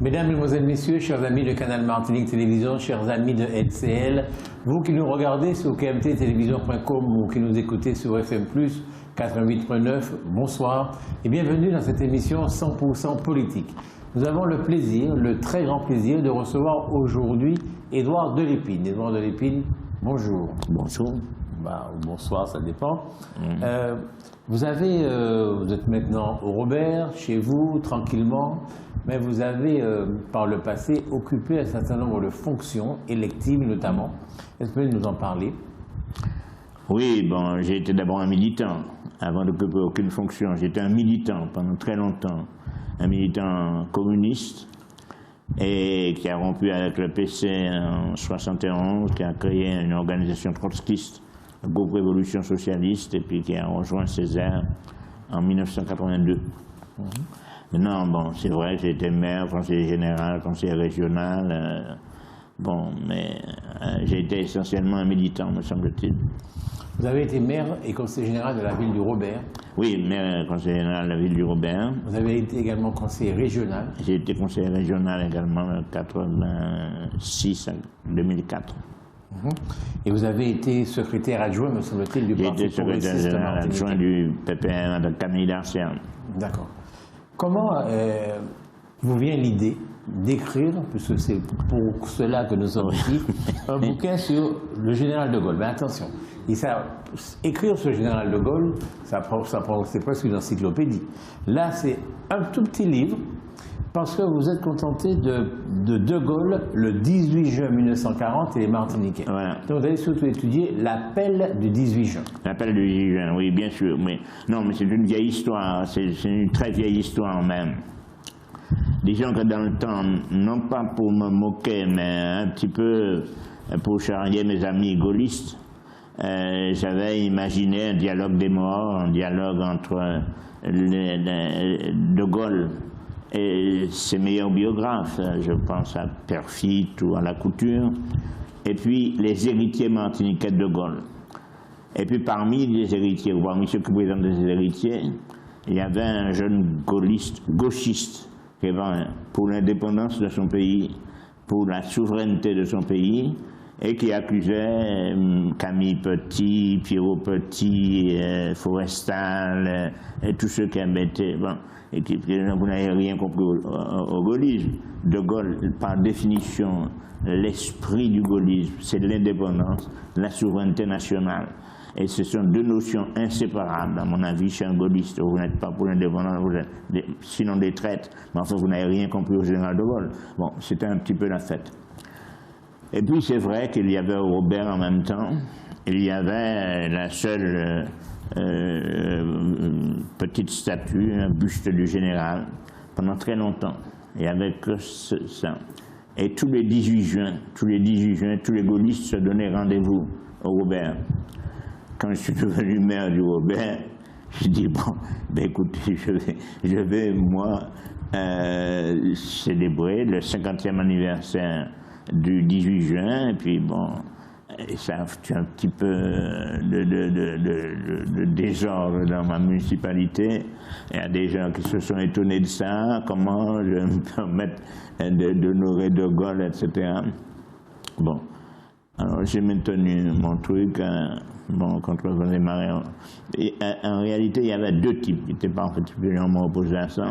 Mesdames, Mesdemoiselles, Messieurs, chers amis de Canal Martinique Télévision, chers amis de LCL, vous qui nous regardez sur kmttélévision.com ou qui nous écoutez sur FM+, 88.9, bonsoir et bienvenue dans cette émission 100% politique. Nous avons le plaisir, le très grand plaisir de recevoir aujourd'hui Édouard Delépine. Édouard Delépine, bonjour. Bonjour. Bonsoir, ça dépend. Vous êtes maintenant au Robert, chez vous, tranquillement, mais vous avez, par le passé, occupé un certain nombre de fonctions électives, notamment. Est-ce que vous pouvez nous en parler? Oui, bon, j'ai été d'abord un militant, avant d'occuper aucune fonction. J'étais un militant pendant très longtemps, un militant communiste, et qui a rompu avec le PC en 71, qui a créé une organisation trotskiste, le groupe Révolution Socialiste, et puis qui a rejoint Césaire en 1982. Maintenant, bon, c'est vrai que j'ai été maire, conseiller général, conseiller régional, bon, mais j'ai été essentiellement un militant, me semble-t-il. Vous avez été maire et conseiller général de la ville du Robert. Oui, maire et conseiller général de la ville du Robert. Vous avez été également conseiller régional. J'ai été conseiller régional également de 86 à 2004. Et vous avez été secrétaire adjoint, me semble-t-il, du Parti progressiste. J'ai été secrétaire général adjoint du PPR de Camille Darcian. D'accord. Comment vous vient l'idée d'écrire, puisque c'est pour cela que nous sommes ici, un bouquin sur le général de Gaulle? Mais attention, écrire sur le général de Gaulle, c'est presque une encyclopédie. Là, c'est un tout petit livre, parce que vous êtes contenté de Gaulle le 18 juin 1940 et les Martiniquais. Voilà. Donc vous avez surtout étudié l'appel du 18 juin. L'appel du 18 juin, oui, bien sûr. Mais non, mais c'est une vieille histoire, c'est une très vieille histoire même. Disons que dans le temps, non pas pour me moquer, mais un petit peu pour charrier mes amis gaullistes, j'avais imaginé un dialogue des morts, un dialogue entre de Gaulle et ses meilleurs biographes, je pense à Perfit ou à La Couture, et puis les héritiers martiniquais de Gaulle. Et puis parmi les héritiers, ou parmi ceux qui présentent des héritiers, il y avait un jeune gauchiste, qui était pour l'indépendance de son pays, pour la souveraineté de son pays, et qui accusait Camille Petit, Pierrot Petit, Forestal, et tous ceux qui embêtaient. Bon, et qui, vous n'avez rien compris au gaullisme. De Gaulle, par définition, l'esprit du gaullisme, c'est l'indépendance, la souveraineté nationale. Et ce sont deux notions inséparables, à mon avis, chez un gaulliste. Vous n'êtes pas pour l'indépendance, vous êtes sinon des traites, mais enfin, vous n'avez rien compris au général de Gaulle. Bon, c'était un petit peu la fête. Et puis, c'est vrai qu'il y avait au Robert en même temps, il y avait la seule petite statue, un buste du général, pendant très longtemps. Il n'y avait que ça. Et tous les 18 juin, tous les gaullistes se donnaient rendez-vous au Robert. Quand je suis devenu maire du Robert, je dis bon, ben écoutez, je vais moi célébrer le 50e anniversaire du 18 juin, et puis bon, ça a foutu un petit peu de désordre dans ma municipalité. Il y a des gens qui se sont étonnés de ça, comment je vais me permettre d'honorer de Gaulle, etc. Bon, alors j'ai maintenu mon truc, bon, contre les marins. Et en réalité, il y avait deux types qui n'étaient pas particulièrement opposés à ça.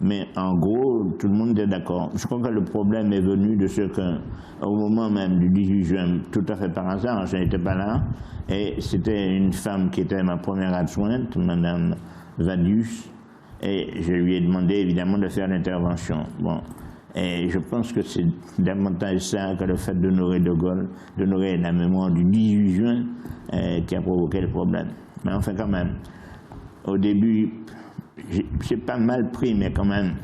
Mais en gros, tout le monde est d'accord. Je crois que le problème est venu de ce qu'au moment même du 18 juin, tout à fait par hasard, je n'étais pas là, et c'était une femme qui était ma première adjointe, Madame Vadius, et je lui ai demandé évidemment de faire l'intervention. Bon. Et je pense que c'est davantage ça que le fait d'honorer de Gaulle, d'honorer la mémoire du 18 juin, qui a provoqué le problème. Mais enfin quand même, au début, j'ai pas mal pris, mais quand même,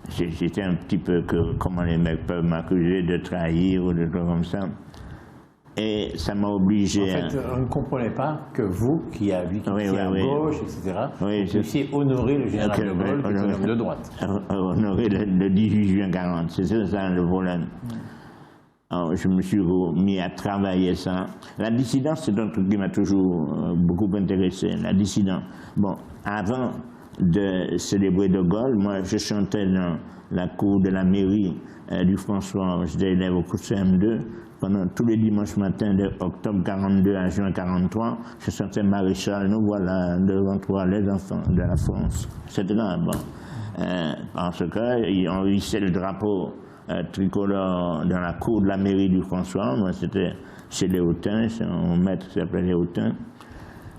j'étais un petit peu que, comment les mecs peuvent m'accuser de trahir ou de choses comme ça. Et ça m'a obligé... En fait, on ne comprenait pas que vous, qui habitez à gauche, etc., vous puissiez honorer le général de Gaulle, qui est un homme de droite. Honorer le 18 juin 40, c'est ça le problème. Alors, je me suis mis à travailler ça. La dissidence, c'est un truc qui m'a toujours beaucoup intéressé, la dissidence. Bon, avant, de célébrer De Gaulle. Moi, je chantais dans la cour de la mairie du François, j'étais élève au cours CM2, pendant tous les dimanches matins de octobre 42 à juin 43, je chantais Maréchal, nous voilà devant toi les enfants de la France. C'était là, bon. Parce qu'on hissait le drapeau tricolore dans la cour de la mairie du François. Moi, c'était chez Léotin, mon maître s'appelait Léotin,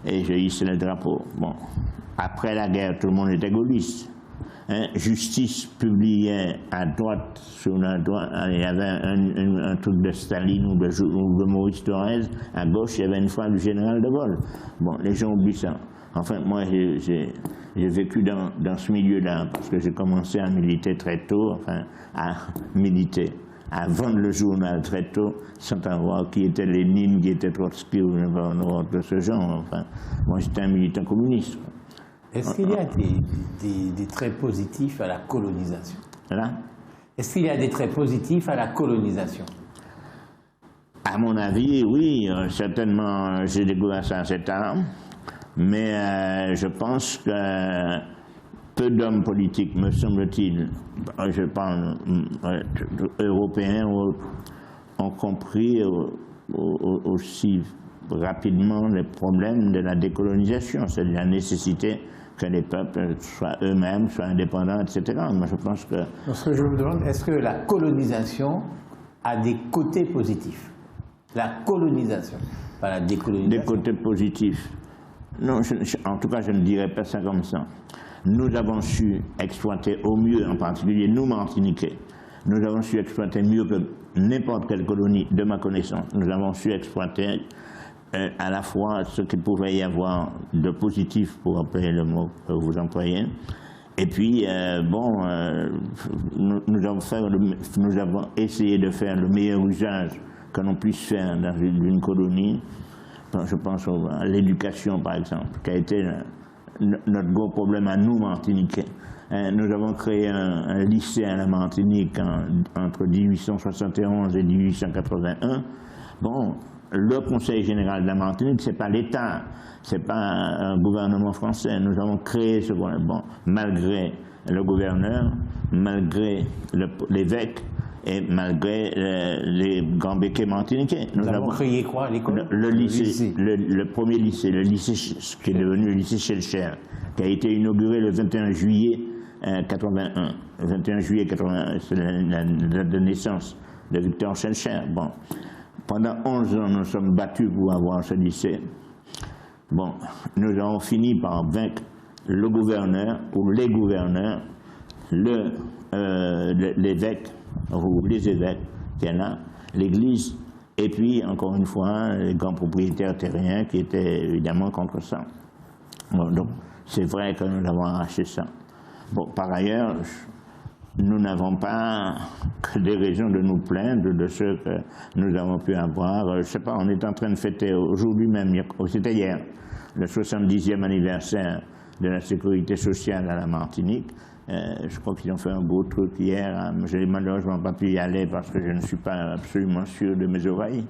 et je hissais le drapeau. Bon. Après la guerre, tout le monde était gaulliste. Justice publiait à droite, sur la droite, il y avait un truc de Staline ou de Maurice Thorez. À gauche, il y avait une phrase du général de Gaulle. Bon, les gens oublient ça. Enfin, moi, j'ai vécu dans ce milieu-là, parce que j'ai commencé à militer très tôt, enfin, à militer, à vendre le journal très tôt, sans savoir qui était Lénine, qui était Trotsky, ou de ce genre. Enfin, moi, j'étais un militant communiste. Est-ce qu'il y a des traits positifs à la colonisation? Là? Est-ce qu'il y a des traits positifs à la colonisation? À mon avis, oui, certainement, j'ai découvert ça à cet âge, mais je pense que peu d'hommes politiques, me semble-t-il, je parle européens, ont compris aussi rapidement les problèmes de la décolonisation, c'est la nécessité que les peuples soient eux-mêmes, soient indépendants, etc. Moi, je pense que... Donc, ce que je vous demande, est-ce que la colonisation a des côtés positifs? La colonisation, pas la décolonisation. Des côtés positifs. Non, en tout cas, je ne dirais pas ça comme ça. Nous avons su exploiter au mieux, en particulier nous, Martiniquais, nous avons su exploiter mieux que n'importe quelle colonie, de ma connaissance. Nous avons su exploiter à la fois ce qu'il pouvait y avoir de positif, pour employer le mot que vous employez, et puis, nous avons essayé de faire le meilleur usage que l'on puisse faire dans une colonie. Je pense à l'éducation, par exemple, qui a été notre gros problème à nous, Martiniquais. Nous avons créé un lycée à la Martinique entre 1871 et 1881. Bon, le Conseil général de la Martinique, c'est pas l'État, c'est pas un gouvernement français. Nous avons créé ce qu'on... Bon, malgré le gouverneur, malgré l'évêque et malgré les grands béquets martiniquais. Nous avons créé quoi, l'école? Le lycée, le premier lycée, le lycée qui est devenu le lycée Schellcher, qui a été inauguré le 21 juillet 81. Le 21 juillet 81, c'est la date de naissance de Victor Schellcher. Bon. Pendant 11 ans, nous sommes battus pour avoir ce lycée. Bon, nous avons fini par vaincre le gouverneur, ou les gouverneurs, l'évêque, ou les évêques qui est là, l'église, et puis, encore une fois, les grands propriétaires terriens qui étaient évidemment contre ça. Bon, donc, c'est vrai que nous avons arraché ça. Bon, par ailleurs, nous n'avons pas que des raisons de nous plaindre de ce que nous avons pu avoir. Je ne sais pas, on est en train de fêter aujourd'hui même, c'était hier, le 70e anniversaire de la sécurité sociale à la Martinique. Je crois qu'ils ont fait un beau truc hier. Je n'ai malheureusement pas pu y aller parce que je ne suis pas absolument sûr de mes oreilles.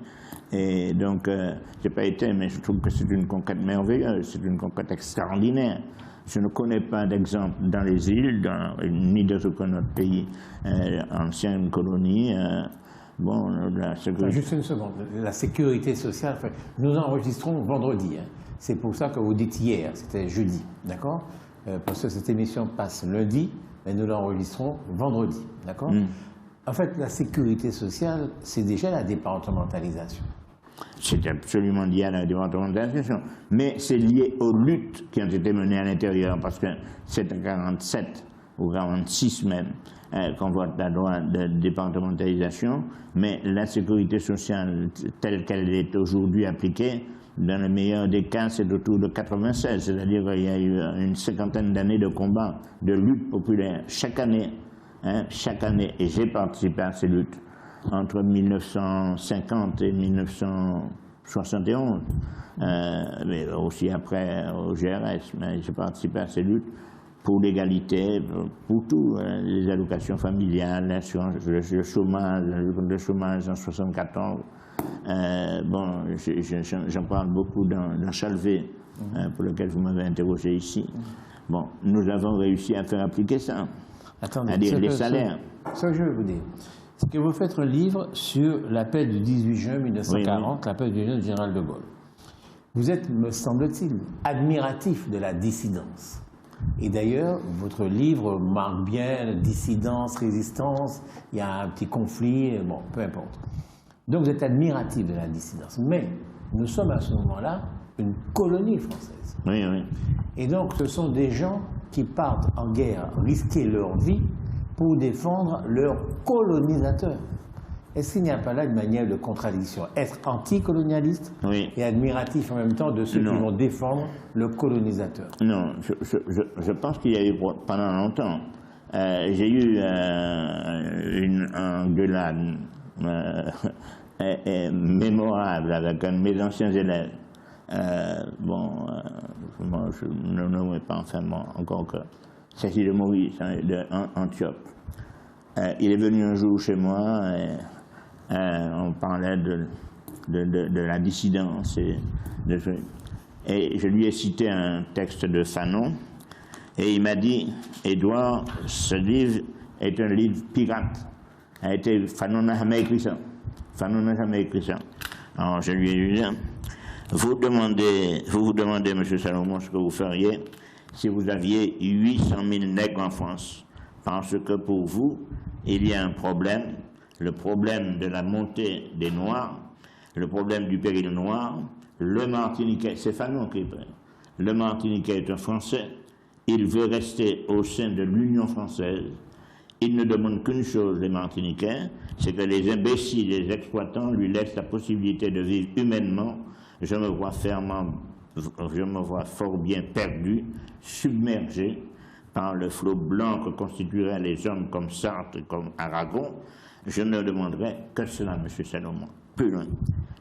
Et donc, je n'ai pas été, mais je trouve que c'est une conquête merveilleuse, c'est une conquête extraordinaire. Je ne connais pas d'exemple dans les îles, ni dans aucun autre pays, ancienne colonie. Bon, la sécurité... Juste une seconde. La sécurité sociale, enfin, nous enregistrons vendredi. Hein. C'est pour ça que vous dites hier, c'était jeudi, d'accord? Parce que cette émission passe lundi, mais nous l'enregistrons vendredi, d'accord? En fait, la sécurité sociale, c'est déjà la départementalisation. C'est absolument lié à la départementalisation, mais c'est lié aux luttes qui ont été menées à l'intérieur, parce que c'est en 47 ou 46 même qu'on vote la loi de départementalisation, mais la sécurité sociale telle qu'elle est aujourd'hui appliquée, dans le meilleur des cas, c'est autour de 96, c'est-à-dire qu'il y a eu une cinquantaine d'années de combats, de luttes populaires, chaque année, et j'ai participé à ces luttes. Entre 1950 et 1971, mais aussi après au GRS, mais j'ai participé à ces luttes pour l'égalité, pour tout, les allocations familiales, l'assurance, le chômage en 1974. Bon, j'en parle beaucoup dans Chalvet, pour lequel vous m'avez interrogé ici. Bon, nous avons réussi à faire appliquer ça. Attendez, c'est-à-dire les salaires. Ce que je veux vous dire, c'est que vous faites un livre sur l'appel du 18 juin 1940, l'appel du général de Gaulle. Vous êtes, me semble-t-il, admiratif de la dissidence. Et d'ailleurs, votre livre marque bien dissidence, résistance, il y a un petit conflit, bon, peu importe. Donc vous êtes admiratif de la dissidence. Mais nous sommes à ce moment-là une colonie française. Oui, oui. Et donc ce sont des gens qui partent en guerre, risquer leur vie pour défendre leurs colonisateurs. Est-ce qu'il n'y a pas là une manière de contradiction? Être anticolonialiste et admiratif en même temps de ceux qui vont défendre le colonisateur. Non, je pense qu'il y a eu pendant longtemps. J'ai eu une engueulade mémorable avec un de mes anciens élèves. Moi, je ne nommerai pas enfin encore que Cécile de Maurice, Antiope. Il est venu un jour chez moi et on parlait de la dissidence et je lui ai cité un texte de Fanon et il m'a dit: Édouard, ce livre est un livre pirate. Fanon n'a jamais écrit ça. Fanon n'a jamais écrit ça. Alors je lui ai dit: vous vous demandez, M. Salomon, ce que vous feriez si vous aviez 800 000 nègres en France, parce que pour vous, il y a un problème, le problème de la montée des Noirs, le problème du péril noir. Le Martiniquais, c'est Fanon qui parle, le Martiniquais est un Français, il veut rester au sein de l'Union française, il ne demande qu'une chose, les Martiniquais, c'est que les imbéciles, les exploitants lui laissent la possibilité de vivre humainement. Je me vois fort bien perdu, submergé par le flot blanc que constitueraient les hommes comme Sartre, comme Aragon. Je ne demanderai que cela, M. Salomon. Plus loin.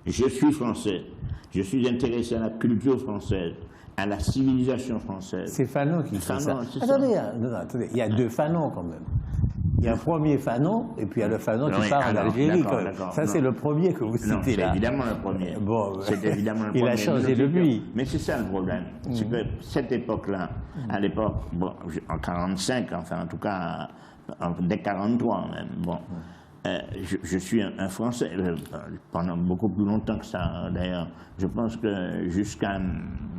Je suis français. Je suis intéressé à la culture française, à la civilisation française. C'est Fanon qui fait ça. Attendez, il y a deux Fanons quand même. Il y a un premier Fanon, et puis il y a le Fanon qui part en Algérie. Ça, c'est le premier que vous citez là. C'est évidemment le premier. Bon, c'est évidemment le premier. Il a changé depuis. Mais c'est ça le problème. C'est que cette époque-là, à l'époque, bon, en 45, enfin en tout cas, dès 43 même, bon, je suis un Français, pendant beaucoup plus longtemps que ça, d'ailleurs. Je pense que jusqu'à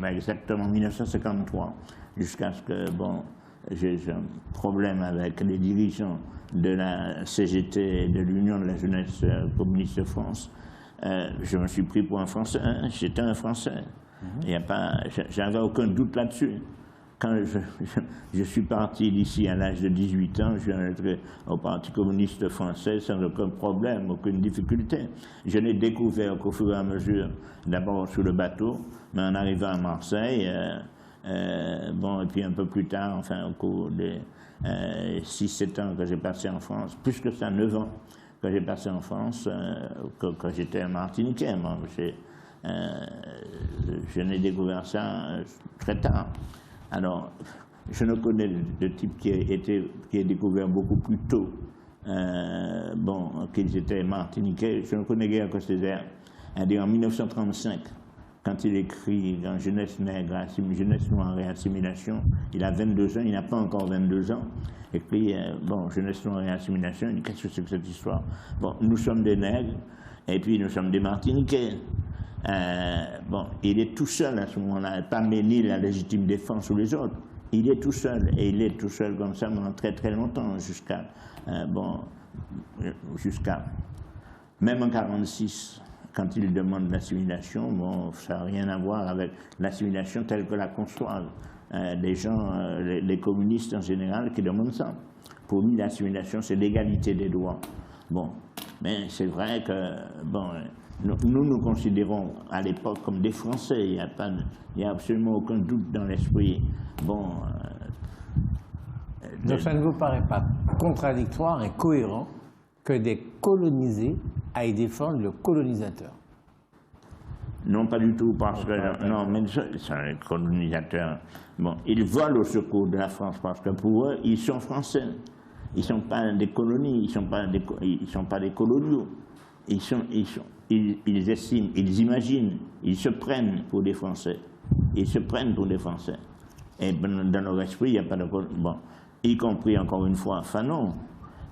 exactement 1953, jusqu'à ce que, bon, j'ai un problème avec les dirigeants de la CGT et de l'Union de la jeunesse communiste de France. Je me suis pris pour un Français. J'étais un Français. J'avais aucun doute là-dessus. Quand je suis parti d'ici à l'âge de 18 ans, je suis entré au Parti communiste français sans aucun problème, aucune difficulté. Je l'ai découvert qu'au fur et à mesure, d'abord sur le bateau, mais en arrivant à Marseille, bon, et puis un peu plus tard, enfin au cours des 6-7 ans que j'ai passé en France, plus que ça, 9 ans que j'ai passé en France, que j'étais un Martiniquais. Moi, je n'ai découvert ça très tard. Alors, je ne connais de type qui est découvert beaucoup plus tôt, bon, qu'ils étaient Martiniquais. Je ne connais guère que Césaire. En 1935, quand il écrit dans Jeunesse nègre, Jeunesse noire et assimilation, il a 22 ans, il n'a pas encore 22 ans. Écrit, bon, Jeunesse noire et assimilation, qu'est-ce que c'est que cette histoire? Bon, nous sommes des nègres, et puis nous sommes des Martiniquais. Bon, il est tout seul à ce moment-là, pas mêlé la légitime défense ou les autres. Il est tout seul, et il est tout seul comme ça pendant très très longtemps, jusqu'à, bon, même en 1946, quand il demande l'assimilation, bon, ça n'a rien à voir avec l'assimilation telle que la conçoivent les gens, les communistes en général qui demandent ça. Pour lui, l'assimilation, c'est l'égalité des droits. Bon, mais c'est vrai que, bon, nous considérons à l'époque comme des Français, il n'y a absolument aucun doute dans l'esprit. Bon. Donc ça ne vous paraît pas contradictoire et cohérent que des colonisés aillent défendre le colonisateur? Non, pas du tout, parce que, non, mais les colonisateurs, bon, ils volent au secours de la France, parce que pour eux, ils sont Français. Ils ne sont pas des colonies, ils ne sont pas des coloniaux. Ils estiment, ils imaginent, ils se prennent pour des Français. Ils se prennent pour des Français. Et dans leur esprit, il n'y a pas de... Bon, y compris, encore une fois, Fanon.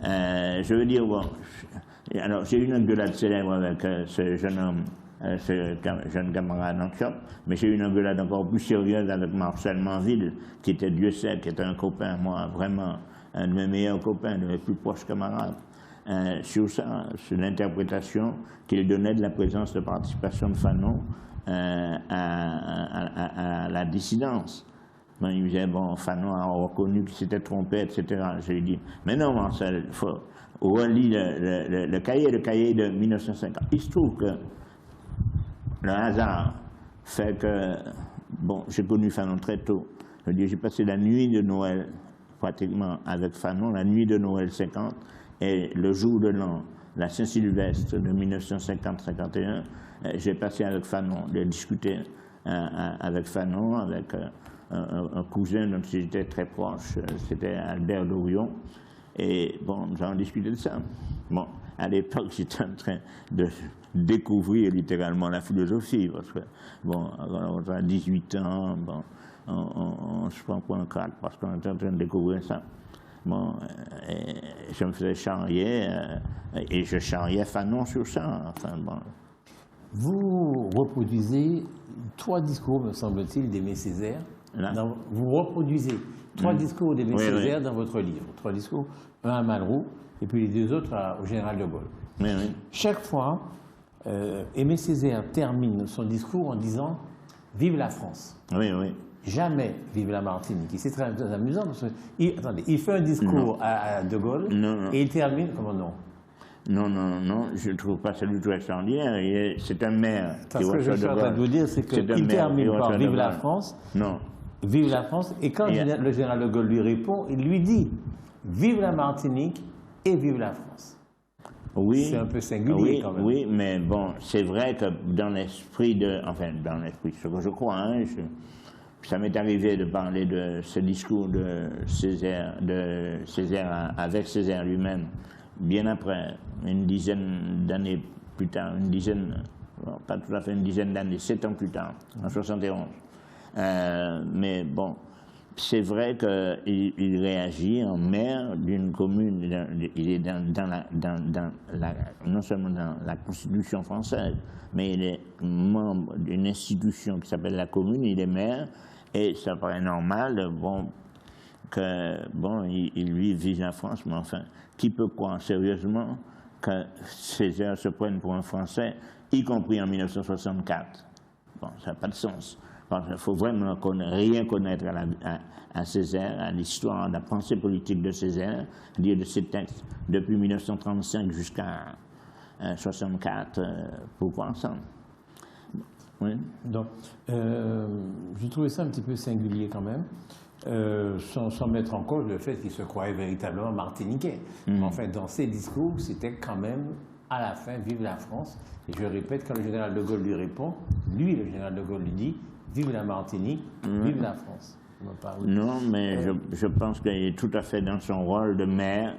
Je veux dire, bon... Alors, j'ai eu une engueulade célèbre avec ce jeune homme, ce jeune camarade en shop, mais j'ai eu une engueulade encore plus sérieuse avec Marcel Manville, qui était, Dieu sait, qui était un copain, moi, vraiment, un de mes meilleurs copains, de mes plus proches camarades. Sur ça, sur l'interprétation qu'il donnait de la présence de participation de Fanon à la dissidence. Bon, il me disait, bon, Fanon a reconnu qu'il s'était trompé, etc. Je lui ai dit, mais non, Marcel, il faut relire le cahier de 1950. Il se trouve que le hasard fait que, bon, j'ai connu Fanon très tôt. Je veux dire, j'ai passé la nuit de Noël, pratiquement, avec Fanon, la nuit de Noël 50, et le jour de l'an, la Saint-Sylvestre de 1950-51, j'ai passé avec Fanon, de discuter avec Fanon, avec un cousin dont j'étais très proche, c'était Albert Dorion, et bon, nous avons discuté de ça. Bon, à l'époque, j'étais en train de découvrir littéralement la philosophie, parce que, bon, on a 18 ans, bon, on se prend pour un crack, parce qu'on était en train de découvrir ça. Bon, je me faisais charrier, et je charriais Fanon sur ça. Enfin, bon. Vous reproduisez 3 discours, me semble-t-il, d'Aimé Césaire. Vous reproduisez 3 discours d'Aimé Césaire dans votre livre. 3 discours, un à Malraux, et puis les 2 autres au général de Gaulle. Oui, oui. Chaque fois, Aimé Césaire termine son discours en disant « Vive la France ». Oui, oui. Jamais vive la Martinique. C'est très amusant parce il fait un discours à De Gaulle et il termine, comment non? Non, je ne trouve pas ça du tout extraordinaire. C'est un maire qui ce que je suis en train de vous dire, c'est qu'il termine par Vive la France. Non. Vive la France. Et quand le général de Gaulle lui répond, il lui dit Vive la Martinique et vive la France. Oui. C'est un peu singulier quand même. Oui, mais bon, c'est vrai que dans l'esprit dans l'esprit, ce que je crois, hein, ça m'est arrivé de parler de ce discours de Césaire avec Césaire lui-même, bien après, une dizaine d'années plus tard, pas tout à fait une dizaine d'années, 7 ans plus tard, en 71. Mais bon, c'est vrai qu'il réagit en maire d'une commune, il est non seulement dans la Constitution française, mais il est membre d'une institution qui s'appelle la commune, il est maire, et ça paraît normal, il lui vise la France, mais enfin, qui peut croire sérieusement que Césaire se prenne pour un Français, y compris en 1964? Bon, ça n'a pas de sens. Il faut vraiment rien connaître à Césaire, à l'histoire, à la pensée politique de Césaire, dire de ses textes depuis 1935 jusqu'à 1964, pour voir ça. Oui. Donc, je trouvais ça un petit peu singulier quand même, sans mettre en cause le fait qu'il se croyait véritablement martiniquais. Enfin, dans ses discours, c'était quand même, à la fin, vive la France. Et je répète, quand le général de Gaulle lui répond, le général de Gaulle lui dit, vive la Martinique, vive la France. Non, mais je pense qu'il est tout à fait dans son rôle de maire,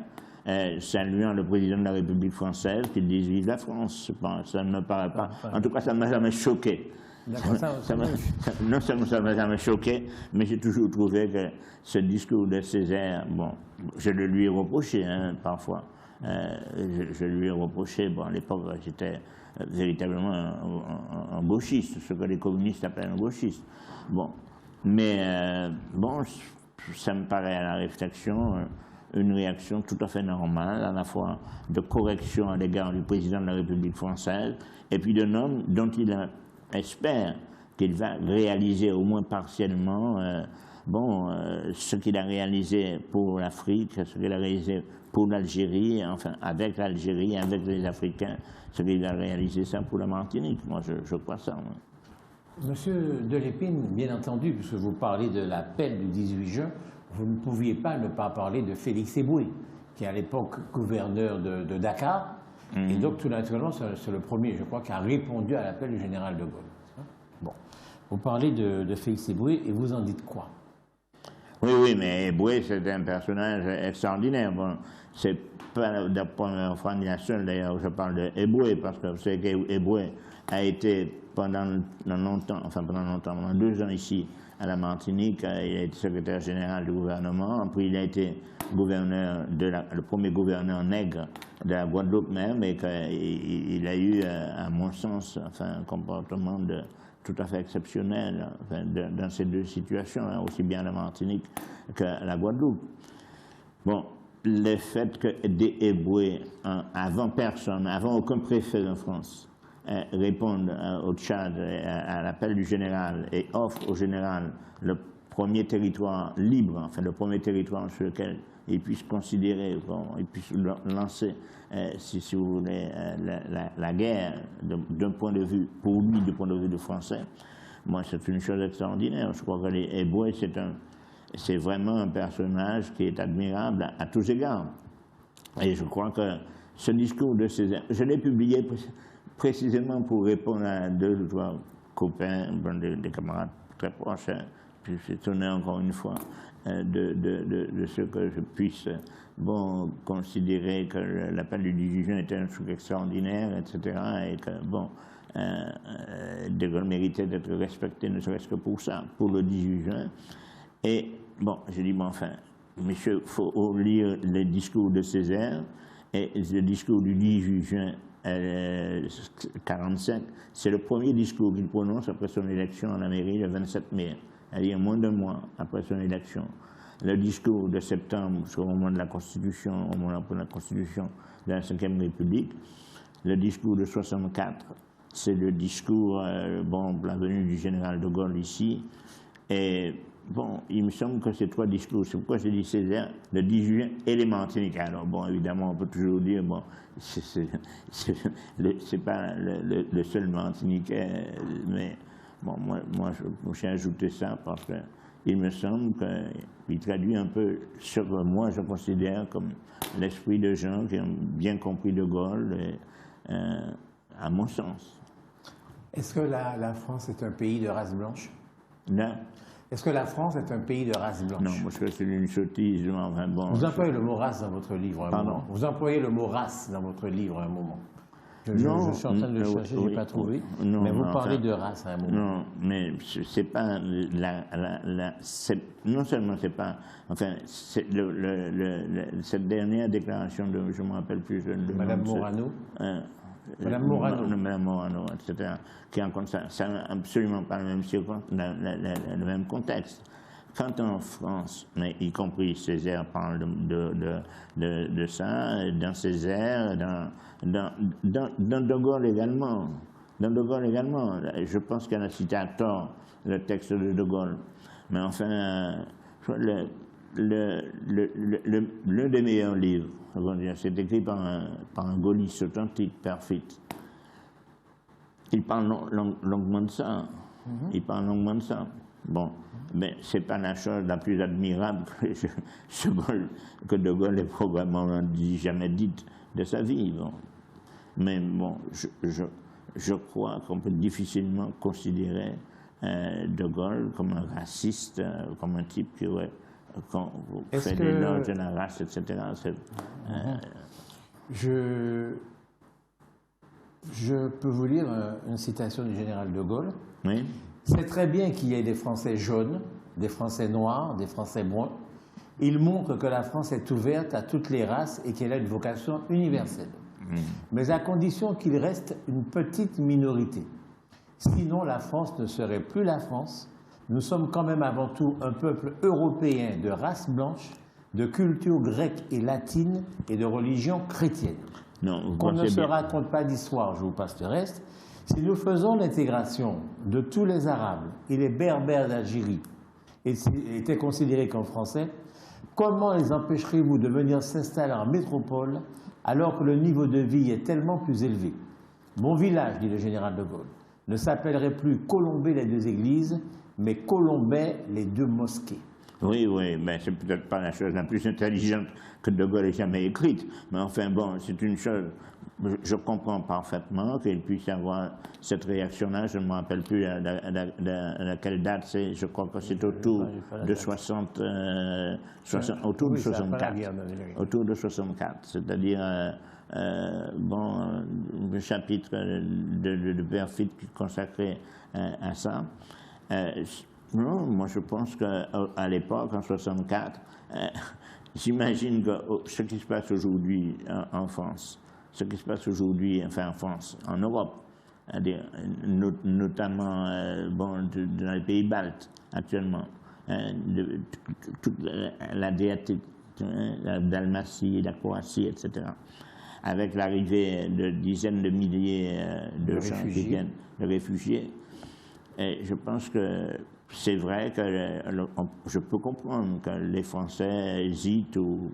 saluant le président de la République française, qu'il dise vive la France. Ça ne me paraît pas. En tout cas, ça ne m'a jamais choqué. Non seulement ça ne m'a jamais choqué, mais j'ai toujours trouvé que ce discours de Césaire, bon, je le lui ai reproché parfois. Je lui ai reproché, bon, à l'époque, j'étais véritablement un gauchiste, ce que les communistes appellent un gauchiste. Bon, mais bon, ça me paraît à la réflexion une réaction tout à fait normale, à la fois de correction à l'égard du président de la République française, et puis d'un homme dont il espère qu'il va réaliser au moins partiellement ce qu'il a réalisé pour l'Afrique, ce qu'il a réalisé pour l'Algérie, enfin avec l'Algérie, avec les Africains, ce qu'il va réaliser ça pour la Martinique. Moi, je crois ça. Moi. Monsieur Delépine, bien entendu, puisque vous parlez de l'appel du 18 juin, vous ne pouviez pas ne pas parler de Félix Eboué, qui est à l'époque gouverneur de Dakar, et donc tout naturellement, c'est le premier, je crois, qui a répondu à l'appel du général de Gaulle. Bon, vous parlez de Félix Eboué et vous en dites quoi? Oui, mais Eboué, c'est un personnage extraordinaire. Bon, c'est pas la première fois ni la seule, d'ailleurs, je parle d'Eboué, parce que vous savez qu'Eboué a été pendant 2 ans ici, à la Martinique, il a été secrétaire général du gouvernement, puis il a été gouverneur le premier gouverneur nègre de la Guadeloupe même, et qu'il a eu, à mon sens, enfin, un comportement tout à fait exceptionnel, enfin, dans ces deux situations, hein, aussi bien la Martinique que la Guadeloupe. Bon, le fait que des Eboué, avant personne, avant aucun préfet en France, répondent au Tchad, à l'appel du général, et offrent au général le premier territoire libre, enfin le premier territoire sur lequel il puisse considérer, bon, il puisse lancer, si vous voulez, la guerre d'un point de vue, pour lui, du point de vue du français, moi c'est une chose extraordinaire. Je crois que les Eboué, c'est vraiment un personnage qui est admirable à tous égards. Et je crois que ce discours de Césaire, je l'ai publié précisément pour répondre à deux ou trois copains, des camarades très proches. Je suis étonné encore une fois de ce que je puisse considérer que l'appel du 18 juin était un truc extraordinaire, etc. Et que, bon, De Gaulle méritait d'être respecté, ne serait-ce que pour ça, pour le 18 juin. Et bon, je dis, bon, enfin, monsieur, il faut lire le discours de Césaire, et le discours du 18 juin 1945, c'est le premier discours qu'il prononce après son élection en Amérique le 27 mai, c'est-à-dire moins d'un mois après son élection. Le discours de septembre, c'est au moment de la Constitution, au moment de la Constitution de la Ve République. Le discours de 64, c'est le discours, la venue du général de Gaulle ici. Et bon, il me semble que ces trois discours, c'est pourquoi je dis Césaire, le 18 juin et les Martiniquais. Alors bon, évidemment, on peut toujours dire, bon, c'est pas le seul Martiniquais, mais bon, moi j'ai ajouté ça parce que il me semble qu'il traduit un peu ce que moi je considère comme l'esprit de gens qui ont bien compris De Gaulle, à mon sens. Est-ce que la France est un pays de race blanche? Non. Est-ce que la France est un pays de race blanche? Non, parce que c'est une sottise. Enfin, bon, vous employez le mot race dans votre livre un moment. Vous employez le mot race dans votre livre un moment. Je suis en train de le chercher, je n'ai pas trouvé. Non, mais vous parlez de race à un moment. Non, mais c'est pas non seulement c'est pas, enfin, cette dernière déclaration de, je ne me rappelle plus de Madame Morano. Madame Morano. Madame Morano, etc. Qui en compte ça, c'est absolument pas le même contexte. Quand en France, mais y compris Césaire parle de ça, dans Césaire, dans De Gaulle également. Dans De Gaulle également. Je pense qu'elle a cité à tort le texte de Gaulle. Mais enfin, l'un des meilleurs livres, c'est écrit par un gaulliste authentique, Père Fitt. Il parle longuement de ça. Il parle longuement de ça. Bon, mais c'est pas la chose la plus admirable que De Gaulle ait probablement jamais dite de sa vie. Bon. Mais bon, je crois qu'on peut difficilement considérer De Gaulle comme un raciste, comme un type qui aurait fait des loges de la race, etc. Je peux vous lire une citation du général de Gaulle. Oui. C'est très bien qu'il y ait des Français jaunes, des Français noirs, des Français bruns. Il montre que la France est ouverte à toutes les races et qu'elle a une vocation universelle. Mais à condition qu'il reste une petite minorité. Sinon, la France ne serait plus la France. Nous sommes quand même avant tout un peuple européen de race blanche, de culture grecque et latine et de religion chrétienne. On ne se raconte pas d'histoire, je vous passe le reste. Si nous faisons l'intégration de tous les Arabes et les Berbères d'Algérie étaient considérés comme Français, comment les empêcherez-vous de venir s'installer en métropole alors que le niveau de vie est tellement plus élevé? Mon village, dit le général de Gaulle, ne s'appellerait plus Colombey les deux églises, mais Colombey les deux mosquées. Oui, mais c'est peut-être pas la chose la plus intelligente que De Gaulle ait jamais écrite. Mais enfin, bon, c'est une chose, je comprends parfaitement qu'il puisse y avoir cette réaction-là. Je ne me rappelle plus à quelle date c'est. Je crois que c'est autour de 64. Autour de 64. C'est-à-dire, le chapitre de Père Fitt consacré à ça. Non, moi je pense qu'à l'époque, en 64, j'imagine que ce qui se passe aujourd'hui en France, ce qui se passe aujourd'hui, enfin en France, en Europe, notamment bon, dans les pays baltes actuellement, toute l'Adriatique, la Dalmatie, la Croatie, etc., avec l'arrivée de dizaines de milliers de gens qui viennent, de réfugiés, et je pense que c'est vrai que je peux comprendre que les Français hésitent ou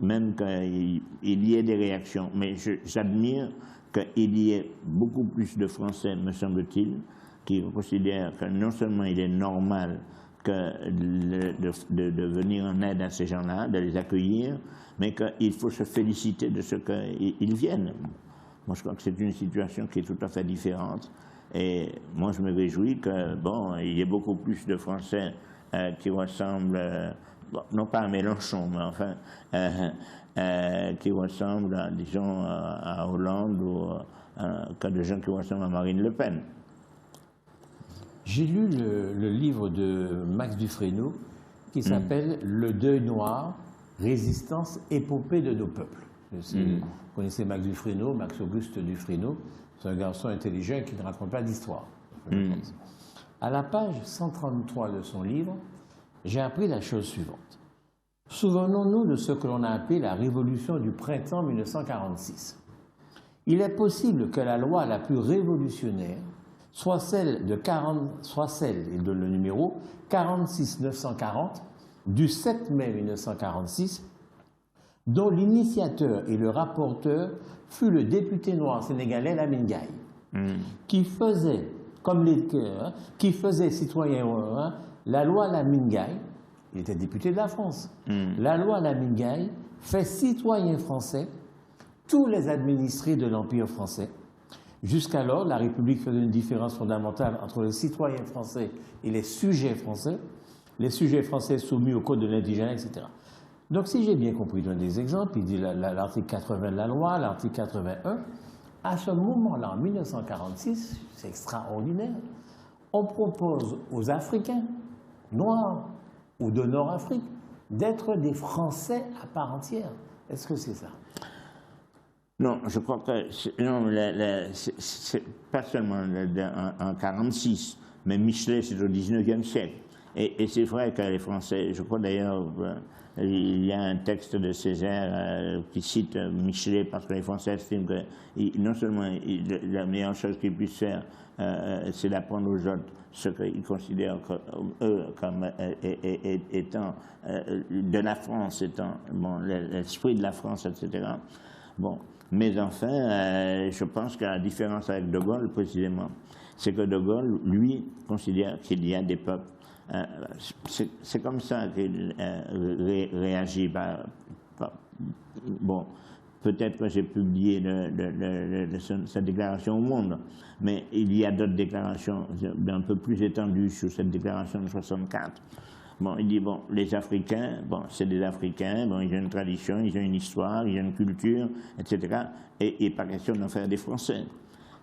même qu'il y ait des réactions. Mais j'admire qu'il y ait beaucoup plus de Français, me semble-t-il, qui considèrent que non seulement il est normal de venir en aide à ces gens-là, de les accueillir, mais qu'il faut se féliciter de ce qu'ils viennent. Moi, je crois que c'est une situation qui est tout à fait différente. Et moi, je me réjouis que, bon, il y ait beaucoup plus de Français qui ressemblent, bon, non pas à Mélenchon, mais enfin, qui ressemblent, disons, à Hollande ou que de gens qui ressemblent à Marine Le Pen. J'ai lu le livre de Max Dufresneau qui s'appelle Le deuil noir, résistance, épopée de nos peuples. Vous connaissez Max Dufresneau, Max Auguste Dufresneau. C'est un garçon intelligent qui ne raconte pas d'histoire. À la page 133 de son livre, j'ai appris la chose suivante. Souvenons-nous de ce que l'on a appelé la révolution du printemps 1946. Il est possible que la loi la plus révolutionnaire soit celle, et de le numéro 46-940 du 7 mai 1946, dont l'initiateur et le rapporteur fut le député noir sénégalais Lamine Gaye, qui faisait, comme les qui faisait citoyen la loi Lamine Gaye, il était député de la France, la loi Lamine Gaye fait citoyen français tous les administrés de l'Empire français. Jusqu'alors, la République faisait une différence fondamentale entre les citoyens français et les sujets français soumis au code de l'indigène, etc. Donc, si j'ai bien compris, donne des exemples, il dit l'article 80 de la loi, l'article 81. À ce moment-là, en 1946, c'est extraordinaire, on propose aux Africains, noirs ou de Nord-Afrique, d'être des Français à part entière. Est-ce que c'est ça? Non, je crois que c'est pas seulement en 1946, mais Michelet, c'est au 19e siècle. Et c'est vrai que les Français, je crois d'ailleurs, il y a un texte de Césaire qui cite Michelet parce que les Français estiment que non seulement la meilleure chose qu'ils puissent faire, c'est d'apprendre aux autres ce qu'ils considèrent eux comme étant de la France, étant bon, l'esprit de la France, etc. Bon, mais enfin, je pense que la différence avec De Gaulle, précisément, c'est que De Gaulle, lui, considère qu'il y a des peuples. C'est comme ça qu'il réagit. Bon, peut-être que j'ai publié cette déclaration au Monde, mais il y a d'autres déclarations un peu plus étendues sur cette déclaration de 64. Bon, il dit, bon, les Africains, bon, c'est des Africains, bon, ils ont une tradition, ils ont une histoire, ils ont une culture, etc. Et il n'est pas question d'en faire des Français.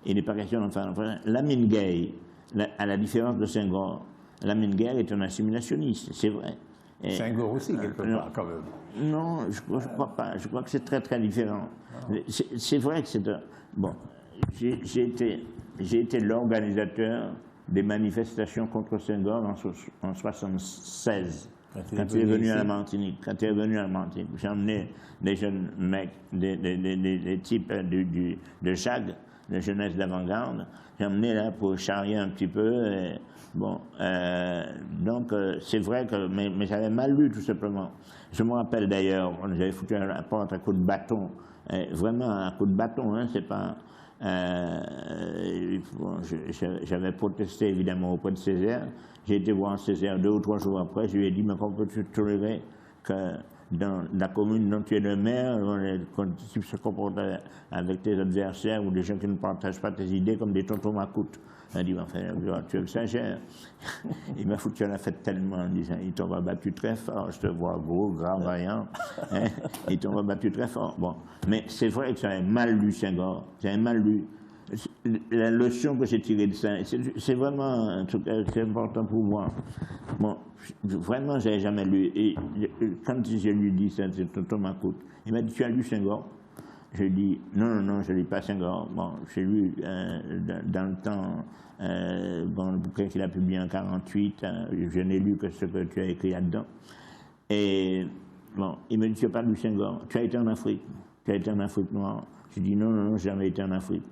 Il n'est pas question d'en faire des Français. Lamine Gaye, à la différence de Senghor, Lamine Gaye est un assimilationniste, c'est vrai. Senghor aussi, quelque part, quand même. Non, je ne crois pas. Je crois que c'est très, très différent. C'est vrai que c'est un... Bon, j'ai été l'organisateur des manifestations contre Senghor en 1976, quand il est venu à la Martinique. J'ai emmené des jeunes mecs, des types de JAG, de jeunesse d'avant-garde. J'ai emmené là pour charrier un petit peu. Et, bon, donc c'est vrai que, mais j'avais mal lu tout simplement. Je me rappelle d'ailleurs, j'avais foutu à la porte un coup de bâton, vraiment un coup de bâton, hein, c'est pas. Bon, j'avais protesté évidemment auprès de Césaire. J'ai été voir Césaire 2 ou 3 jours après. Je lui ai dit, mais comment peux-tu tolérer que dans la commune dont tu es le maire, tu se comportes avec tes adversaires ou des gens qui ne partagent pas tes idées comme des tontons macoutes? Il a dit, enfin, tu exagères. Il m'a foutu à la fête tellement en disant, il t'aura battu très fort, je te vois gros, grand, vaillant. Hein? Il t'aura battu très fort. Bon, mais c'est vrai que j'avais mal lu Senghor, j'avais mal lu. la leçon que j'ai tirée de ça, c'est vraiment un truc très important pour moi. Bon, vraiment, je n'avais jamais lu. Et quand je lui dis ça, c'est tonton Macoute, il m'a dit, tu as lu Senghor? Je lui ai dit, non, je ne lis pas Senghor. Bon, j'ai lu dans le temps, bon, le bouquin qu'il a publié en 1948, je n'ai lu que ce que tu as écrit là-dedans. Et bon, il me dit, tu n'as pas lu Senghor, tu as été en Afrique, tu as été en Afrique noire. Je dis, non, j'ai jamais été en Afrique.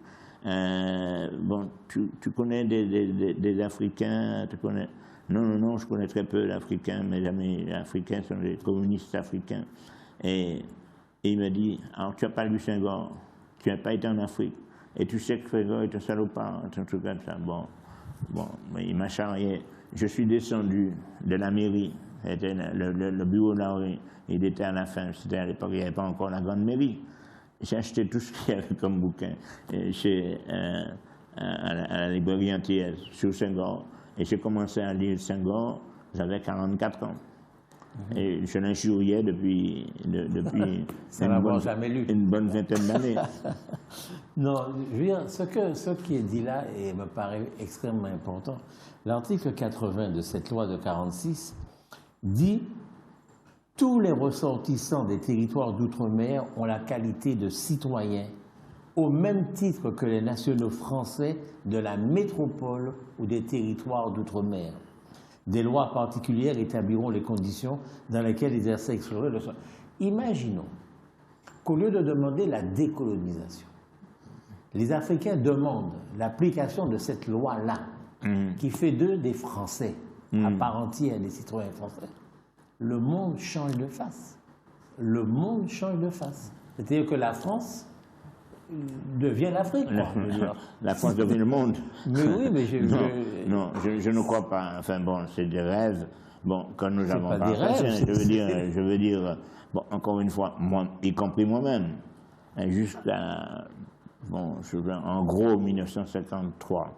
Bon, tu connais des Africains, tu connais... Non, je connais très peu d'Africains, mes amis africains sont des communistes africains. Et il me dit, alors tu n'as pas lu Senghor, tu n'as pas été en Afrique, et tu sais que Senghor est un salopard, un truc comme ça. Bon, il m'a charrié. Je suis descendu de la mairie, c'était le bureau de la rue, il était à la fin, c'était à l'époque, il n'y avait pas encore la grande mairie. J'ai acheté tout ce qu'il y avait comme bouquin à la librairie antillaise sur Senghor. Et j'ai commencé à lire Senghor, j'avais 44 ans. Et je l'injuriais depuis une bonne vingtaine d'années. Non, je veux dire, ce qui est dit là et me paraît extrêmement important. L'article 80 de cette loi de 1946 dit « Tous les ressortissants des territoires d'outre-mer ont la qualité de citoyens au même titre que les nationaux français de la métropole ou des territoires d'outre-mer. Des lois particulières établiront les conditions dans lesquelles ils exerceraient le soin. » Imaginons qu'au lieu de demander la décolonisation, les Africains demandent l'application de cette loi-là, qui fait d'eux des Français, à part entière des citoyens français. Le monde change de face. Le monde change de face. C'est-à-dire que la France devient l'Afrique. La France devient le monde. Mais oui, mais je ne crois pas. Enfin bon, c'est des rêves. Bon, quand nous avons pas des rêves, je veux dire, bon, encore une fois, moi, y compris moi-même, jusqu'à, bon, en gros 1953.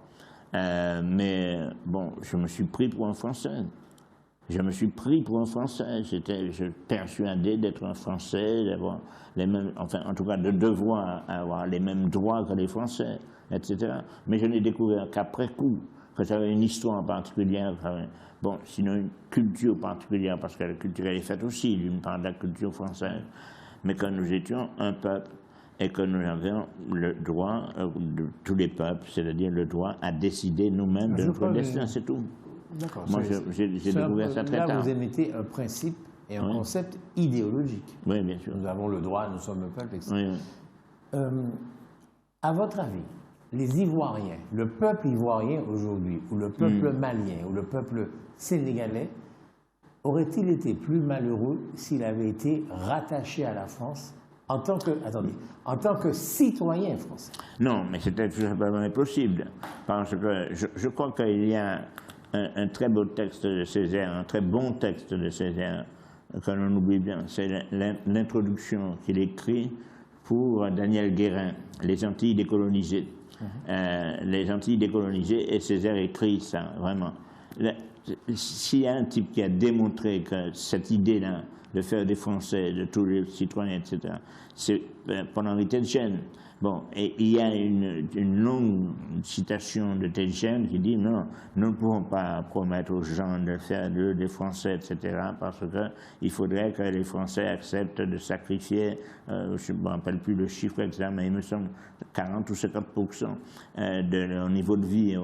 Mais bon, je me suis pris pour un Français. Je me suis pris pour un Français. Je persuadé d'être un Français, d'avoir les mêmes, enfin, en tout cas, de devoir avoir les mêmes droits que les Français, etc. Mais je n'ai découvert qu'après coup, que j'avais une histoire particulière, bon, sinon une culture particulière, parce que la culture elle est faite aussi d'une part de la culture française, mais que nous étions un peuple et que nous avions le droit de tous les peuples, c'est-à-dire le droit à décider nous-mêmes de notre destin, c'est tout. D'accord. Moi, j'ai découvert ça très tard. Là, vous émettez un principe et un concept idéologique. Oui, bien sûr. Nous avons le droit, nous sommes un peuple, etc. Oui. À votre avis, les Ivoiriens, le peuple ivoirien aujourd'hui, ou le peuple malien, ou le peuple sénégalais, aurait-il été plus malheureux s'il avait été rattaché à la France en tant que citoyen français? Non, mais c'était tout simplement impossible. Parce que je crois qu'il y a un très beau texte de Césaire, un très bon texte de Césaire, que l'on oublie bien, c'est l'introduction qu'il écrit pour Daniel Guérin, Les Antilles décolonisées. Les Antilles décolonisées, et Césaire écrit ça, vraiment. S'il y a un type qui a démontré que cette idée-là, de faire des Français, de tous les citoyens, etc., c'est Paul-Henri Thénchen. Bon, et il y a une longue citation de Thénchen qui dit non, nous ne pouvons pas promettre aux gens de faire d'eux des Français, etc., parce qu'il faudrait que les Français acceptent de sacrifier, je ne me rappelle plus le chiffre exact, mais il me semble 40 ou 50% de leur niveau de vie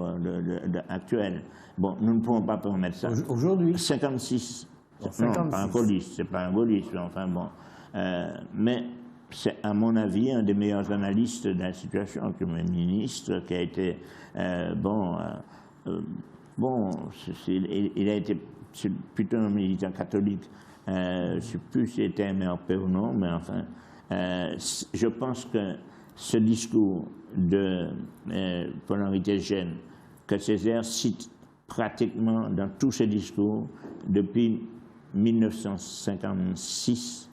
actuel. Bon, nous ne pouvons pas permettre ça. Aujourd'hui 56. Non, pas un gaulliste, c'est pas un gaulliste, enfin bon. Mais c'est, à mon avis, un des meilleurs analystes de la situation, comme un ministre qui a été, il a été plutôt un militant catholique. Je ne sais plus s'il était MRP ou non, mais enfin, je pense que ce discours de Paul-Henri Thénchen, que Césaire cite pratiquement dans tous ses discours depuis 1956,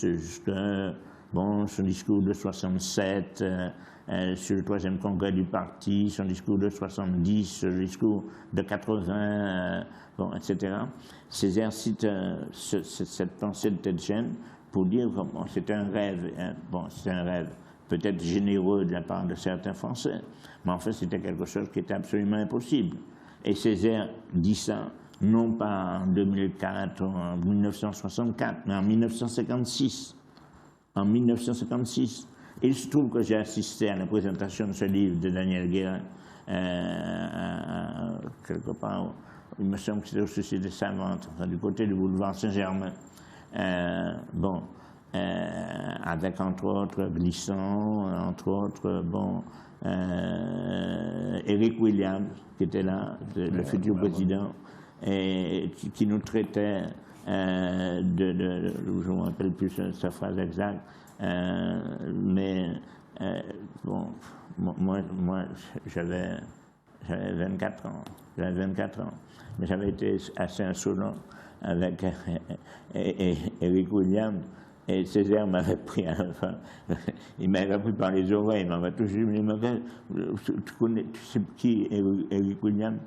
jusqu'à son discours de 67, sur le 3e congrès du parti, son discours de 70, le discours de 80, etc. Césaire cite cette pensée de Thénchen pour dire que c'était un rêve, c'est un rêve, peut-être généreux de la part de certains Français, mais en fait c'était quelque chose qui était absolument impossible. Et Césaire dit ça, non pas en 2004 ou en 1964, mais en 1956. En 1956. Il se trouve que j'ai assisté à la présentation de ce livre de Daniel Guérin, quelque part, il me semble que c'était au Société Savante, enfin, du côté du boulevard Saint-Germain. Avec entre autres Glissant, entre autres, Éric Williams, qui était là, le futur président, et qui nous traitait je ne me rappelle plus sa phrase exacte, moi j'avais 24 ans, mais j'avais été assez insolent avec Éric Williams. Et Césaire m'avait pris, enfin, il m'avait pris par les oreilles, il m'avait touché, il m'a dit, tu sais qui Éric Williams,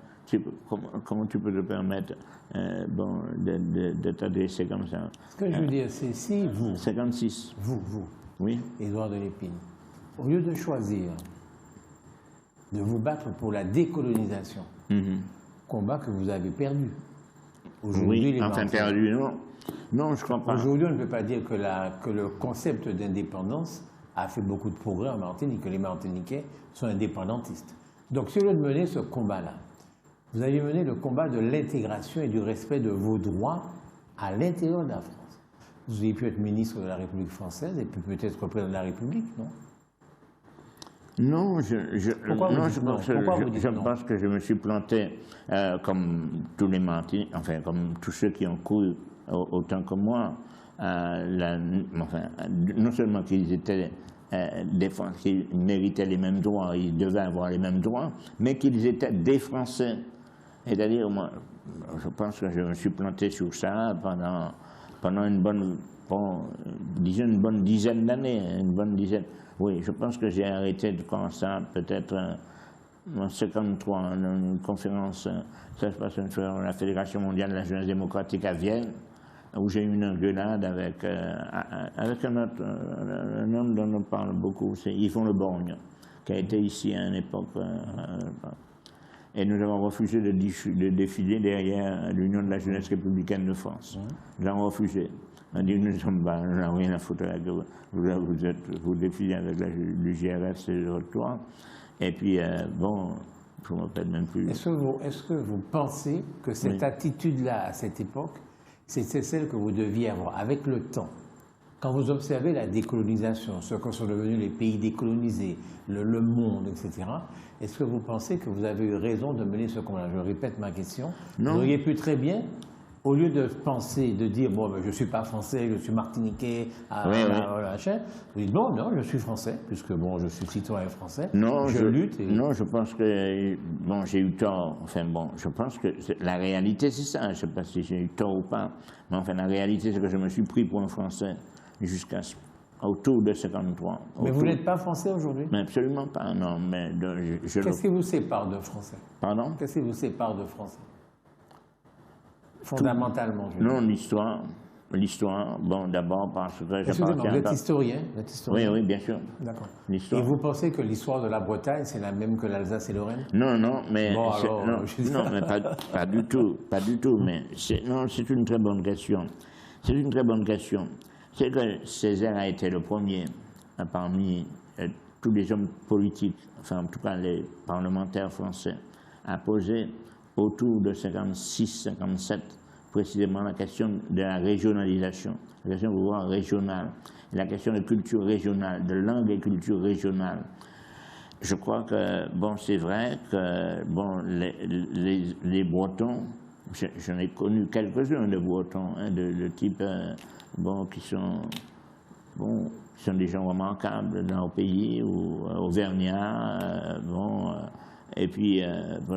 comment tu peux te permettre de t'adresser comme ça. Ce que je veux dire, c'est si vous... 56. Vous, oui. Édouard de Lépine, au lieu de choisir de vous battre pour la décolonisation, combat que vous avez perdu. Oui, enfin perdu, non. Non, je crois pas. Aujourd'hui, on ne peut pas dire que le concept d'indépendance a fait beaucoup de progrès en Martinique, que les Martiniquais sont indépendantistes. Donc, si au lieu de mener ce combat-là, vous avez mené le combat de l'intégration et du respect de vos droits à l'intérieur de la France. Vous auriez pu être ministre de la République française et puis peut-être président de la République, non? Non, je pense que je me suis planté comme tous les Martiniquais, enfin comme tous ceux qui ont couru autant que moi, non seulement qu'ils étaient qu'ils méritaient les mêmes droits, ils devaient avoir les mêmes droits, mais qu'ils étaient des Français. C'est-à-dire, moi, je pense que je me suis planté sur ça pendant une bonne dizaine d'années, Oui, je pense que j'ai arrêté de faire ça peut-être en 1953, une conférence, ça se passe à la Fédération mondiale de la jeunesse démocratique à Vienne, où j'ai eu une engueulade avec un homme dont on parle beaucoup, c'est Yvon Le Borgne, qui a été ici à une époque. Et nous avons refusé de défiler derrière l'Union de la jeunesse républicaine de France. Nous avons refusé. On a dit, nous sommes pas, nous n'avons rien à foutre avec vous. Vous défilez avec le GRF, c'est le retour. Et puis, je ne me rappelle même plus. Est-ce que vous pensez que cette attitude-là, à cette époque, c'était celle que vous deviez avoir avec le temps? Quand vous observez la décolonisation, ce que sont devenus les pays décolonisés, le monde, etc., est-ce que vous pensez que vous avez eu raison de mener ce combat? Je répète ma question. Non. Vous auriez pu très bien, au lieu de penser, de dire, bon, ben, je ne suis pas français, je suis martiniquais, vous dites, non, je suis français, puisque, bon, je suis citoyen français, je lutte. Non, je pense que, bon, j'ai eu tort, enfin, bon, je pense que la réalité, c'est ça, je ne sais pas si j'ai eu tort ou pas, mais enfin, la réalité, c'est que je me suis pris pour un Français jusqu'à autour de 53. Mais vous n'êtes pas français aujourd'hui? Mais absolument pas, non, mais Qu'est-ce qui vous sépare de français? Pardon? Qu'est-ce qui vous sépare de français? Fondamentalement, je veux dire. Non, l'histoire, bon, d'abord parce que j'appartiens... Vous êtes historien? Oui, bien sûr. D'accord. Et vous pensez que l'histoire de la Bretagne, c'est la même que l'Alsace et Lorraine? Non, mais... Bon, alors, mais pas du tout, mais c'est une très bonne question. C'est une très bonne question. C'est que Césaire a été le premier parmi tous les hommes politiques, enfin en tout cas les parlementaires français, à poser autour de 56-57 précisément la question de la régionalisation, la question de pouvoir régional, la question de culture régionale, de langue et culture régionale. Je crois que, bon, c'est vrai que, bon, les Bretons, j'en ai connu quelques-uns de Bretons, de type, bon, qui sont des gens remarquables dans le pays, ou auvergnats, et puis,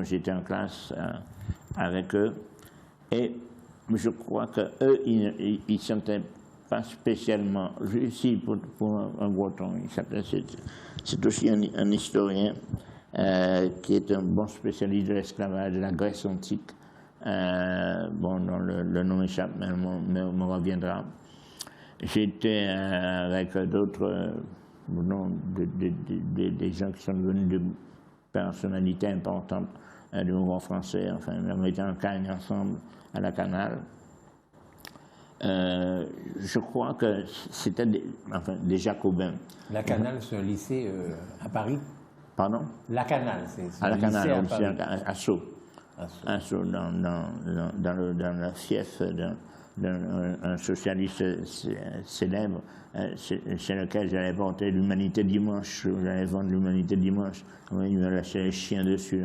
j'étais en classe avec eux, et je crois qu'eux, ils ne sentaient pas spécialement, si pour un Breton, c'est aussi un historien qui est un bon spécialiste de l'esclavage de la Grèce antique, dont le nom échappe, mais me reviendra. J'étais avec d'autres non, des gens qui sont devenus de personnalités importantes du mouvement français, enfin, on était en cagne ensemble à la Canale. Je crois que c'était des Jacobins. La Canale, c'est un lycée à Paris. Pardon? La Canale, c'est à la Canale, à Paris. À Sceaux. À Sceaux, dans le fief d'un socialiste célèbre, chez lequel j'allais porter l'Humanité Dimanche. J'allais vendre l'Humanité Dimanche. Il me lâchait les chiens dessus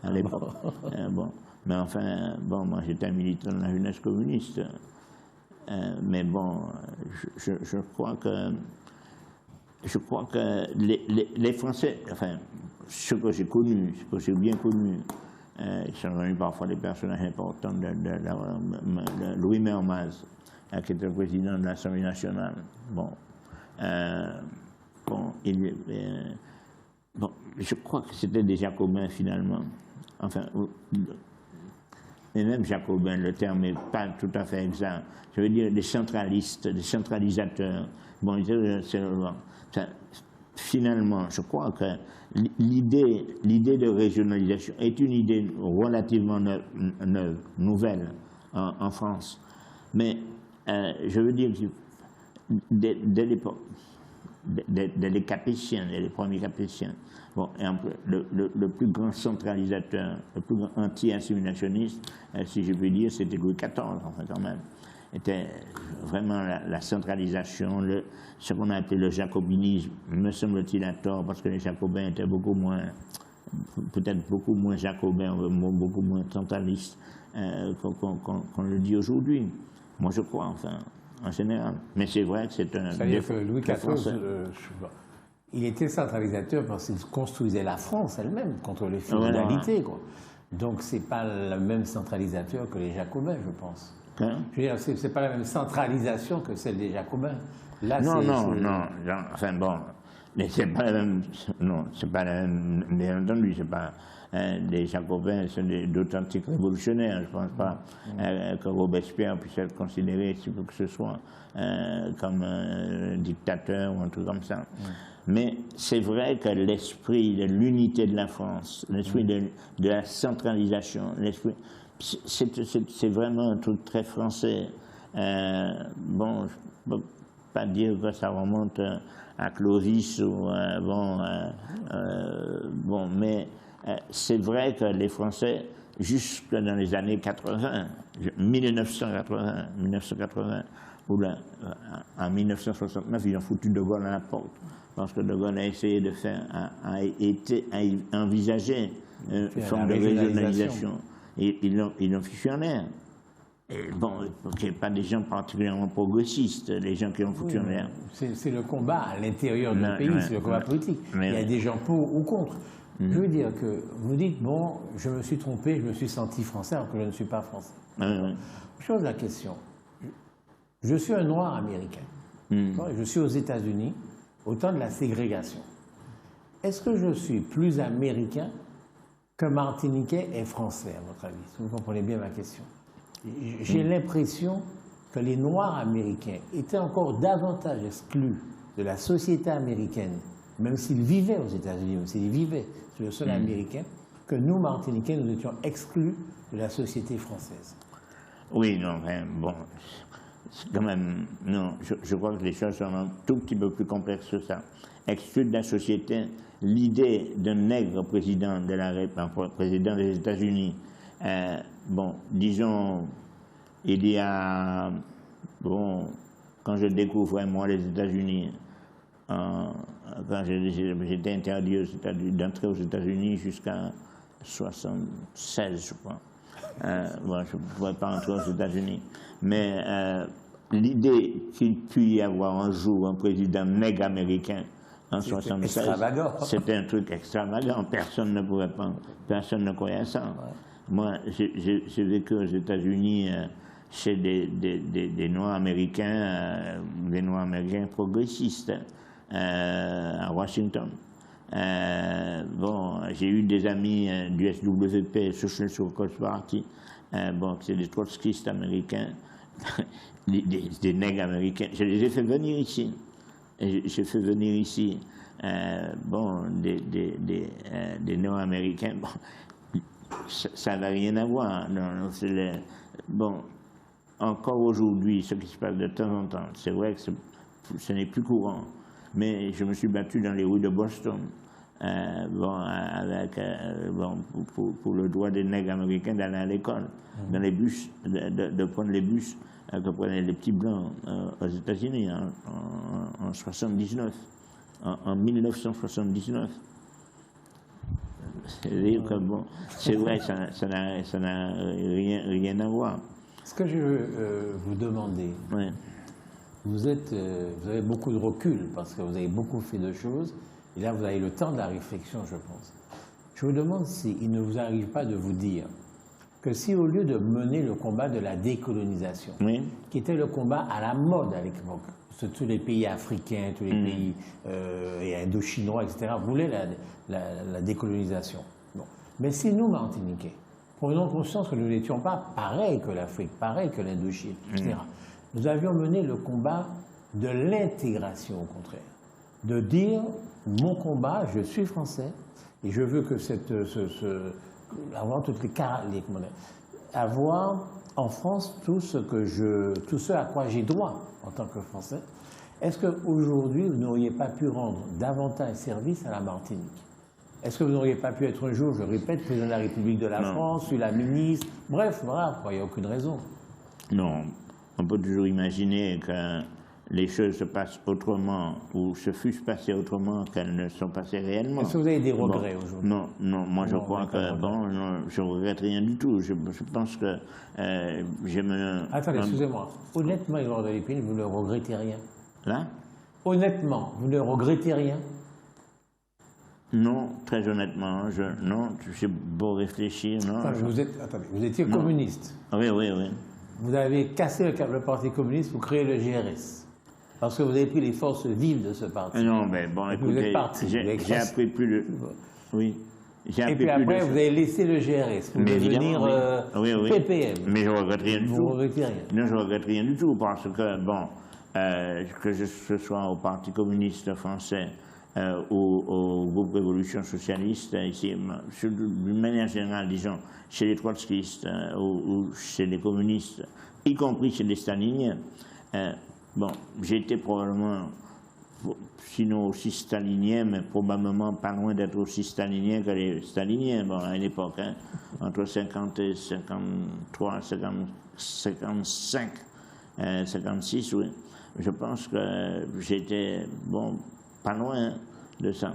à l'époque. Bon. Mais enfin, bon, moi j'étais un militant de la jeunesse communiste. Mais bon, je crois que les Français, enfin, ce que j'ai connu, ce que j'ai bien connu, ils sont devenus parfois des personnages importants de Louis Mermaz, qui était le président de l'Assemblée nationale. Bon, je crois que c'était des Jacobins finalement. Enfin, et même Jacobin, le terme n'est pas tout à fait exact. Je veux dire des centralistes, des centralisateurs. Bon, finalement, je crois que l'idée de régionalisation est une idée relativement neuve, nouvelle en France. Mais je veux dire que dès l'époque, dès les Capétiens, dès les premiers Capétiens, bon, et le plus grand centralisateur, le plus grand anti-assimilationniste, si je puis dire, c'était Louis XIV, enfin quand même. C'était vraiment la centralisation, ce qu'on a appelé le jacobinisme, me semble-t-il à tort, parce que les jacobins étaient peut-être beaucoup moins jacobins, beaucoup moins centralistes qu'on le dit aujourd'hui. Moi je crois, enfin, en général. Mais c'est vrai que c'est un... C'est-à-dire que Louis XIV, il était centralisateur parce qu'il construisait la France elle-même contre les féodalités, quoi. Donc c'est pas le même centralisateur que les Jacobins, je pense. Hein? Je veux dire, c'est pas la même centralisation que celle des Jacobins. Là, non, enfin bon, mais c'est pas la même, non, c'est pas la même, bien entendu, c'est pas, les Jacobins sont d'authentiques révolutionnaires, je pense pas que Robespierre puisse être considéré, si peu que ce soit, comme un dictateur ou un truc comme ça. Mais c'est vrai que l'esprit de l'unité de la France, l'esprit de la centralisation, l'esprit... C'est vraiment un truc très français. Bon, je ne peux pas dire que ça remonte à Clovis ou bon, mais c'est vrai que les Français, jusque dans les années 80, 1980, ou là, en 1969, ils ont foutu De Gaulle à la porte, parce que De Gaulle a essayé de faire, a envisagé une forme de régionalisation. Et ils l'ont foutu en l'air. Et bon, il n'y a pas des gens particulièrement progressistes, les gens qui ont foutu en l'air. C'est le combat à l'intérieur du pays, c'est le combat politique. Il y a des gens pour ou contre. Je veux dire que vous dites, bon, je me suis trompé, je me suis senti français alors que je ne suis pas français. Je pose la question. Je suis un noir américain. Je suis aux États-Unis au temps de la ségrégation. Est-ce que je suis plus américain que Martiniquais est français, à votre avis? Vous comprenez bien ma question. J'ai l'impression que les Noirs américains étaient encore davantage exclus de la société américaine, même s'ils vivaient aux États-Unis, même s'ils vivaient sur le sol américain, que nous, Martiniquais, nous étions exclus de la société française. Oui, non, mais bon, c'est quand même... Non, je crois que les choses sont un tout petit peu plus complexes que ça. Exclus de la société... L'idée d'un nègre président président des États-Unis, bon, disons, il y a, bon, quand je découvrais moi les États-Unis, quand j'étais interdit d'entrer aux États-Unis jusqu'à 76, je crois. Bon, je ne pouvais pas entrer aux États-Unis. Mais l'idée qu'il puisse y avoir un jour un président nègre américain, en 1976, c'était un truc extravagant, personne ne pouvait pas, personne ne croyait ça. Ouais. Moi, j'ai vécu aux États-Unis chez des Noirs américains, progressistes, à Washington. Bon, j'ai eu des amis du SWP, Social Workers Party, bon, c'est des trotskistes américains, des nègres américains. Je les ai fait venir ici. j'ai fait venir ici bon, des Néo-Américains. Bon, ça n'a rien à voir. Non, bon, encore aujourd'hui, ce qui se passe de temps en temps, c'est vrai que ce n'est plus courant. Mais je me suis battu dans les rues de Boston bon, bon, pour le droit des nègres américains d'aller à l'école, dans les bus, de prendre les bus que prenaient les petits blancs aux États-Unis en 79, en 1979. C'est bon, vrai, ça n'a rien à voir. Ce que je veux vous demander, ouais. Vous avez beaucoup de recul parce que vous avez beaucoup fait de choses, et là vous avez le temps de la réflexion, je pense. Je vous demande s'il ne vous arrive pas de vous dire que si au lieu de mener le combat de la décolonisation, oui. qui était le combat à la mode à l'époque, tous les pays africains, tous les pays et indo-chinois, etc., voulaient la décolonisation. Bon. Mais si nous, Martiniquais, prenons conscience que nous n'étions pas pareils que l'Afrique, pareils que l'Indochine, etc., nous avions mené le combat de l'intégration, au contraire. De dire, mon combat, je suis français, et je veux que avoir toutes avoir en France tout ce à quoi j'ai droit en tant que Français. Est-ce qu'aujourd'hui, vous n'auriez pas pu rendre davantage service à la Martinique? Est-ce que vous n'auriez pas pu être un jour, je répète, président de la République de la France, puis la ministre? Bref, voilà, il n'y a aucune raison. Non, on peut toujours imaginer que les choses se passent autrement ou se fussent passées autrement qu'elles ne sont passées réellement. Est-ce que vous avez des regrets aujourd'hui? Non, moi je crois que, bon, non, je ne regrette rien du tout. Je pense que Attendez, excusez-moi. Honnêtement, Edouard de Lépine, vous ne regrettez rien? Là? Honnêtement, vous ne regrettez rien? Non, très honnêtement, non, j'ai beau réfléchir, non. Attendez, vous étiez communiste. Oui. Vous avez cassé le Parti communiste pour créer le GRS. Parce que vous avez pris les forces vives de ce parti. Non, mais bon, écoutez, j'ai appris plus de... Oui. Et puis après, vous avez laissé le GRS pour devenir PPM. Mais je ne regrette rien du tout. Vous ne regrettez rien? Non, je ne regrette rien du tout, parce que, bon, que ce soit au Parti communiste français ou au groupe Révolution socialiste, ici, d'une manière générale, disons, chez les trotskistes ou chez les communistes, y compris chez les staliniens, bon, j'étais probablement, sinon aussi stalinien, mais probablement pas loin d'être aussi stalinien que les staliniens, bon, à une époque, hein, entre 50 et 53, 55, 56, oui. Je pense que j'étais, bon, pas loin de ça.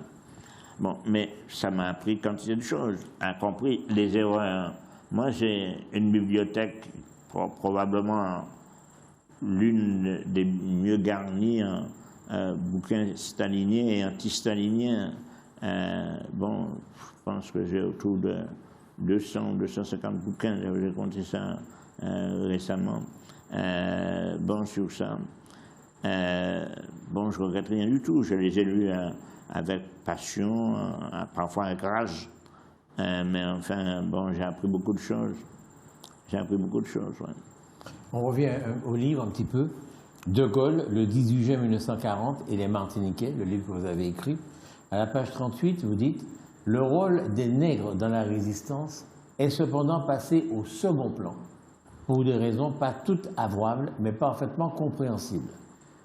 Bon, mais ça m'a appris quantité de choses, a compris les erreurs. Moi, j'ai une bibliothèque probablement l'une des mieux garnies en bouquins staliniens et anti-staliniens. Bon, je pense que j'ai autour de 250 bouquins, j'ai compté ça récemment. Bon, sur ça. Bon, je ne regrette rien du tout. Je les ai lus avec passion, parfois avec rage. Mais enfin, bon, j'ai appris beaucoup de choses. Ouais. On revient au livre un petit peu. De Gaulle, le 18 juin 1940 et les Martiniquais, le livre que vous avez écrit. À la page 38, vous dites « Le rôle des nègres dans la résistance est cependant passé au second plan, pour des raisons pas toutes avouables, mais parfaitement compréhensibles.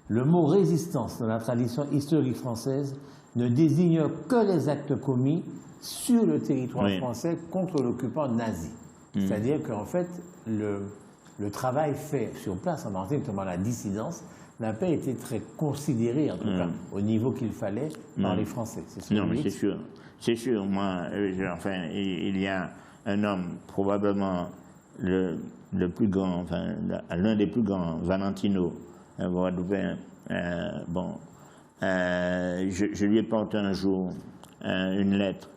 Le mot résistance dans la tradition historique française ne désigne que les actes commis sur le territoire français contre l'occupant nazi. C'est-à-dire qu'en fait, le travail fait sur place en Martinique, notamment la dissidence, n'a pas été très considéré, en tout cas, au niveau qu'il fallait par les Français. Non, mais c'est sûr. C'est sûr. Moi, enfin, il y a un homme, probablement le plus grand, enfin, l'un des plus grands, Valentino, guadeloupéen. Bon, je lui ai porté un jour une lettre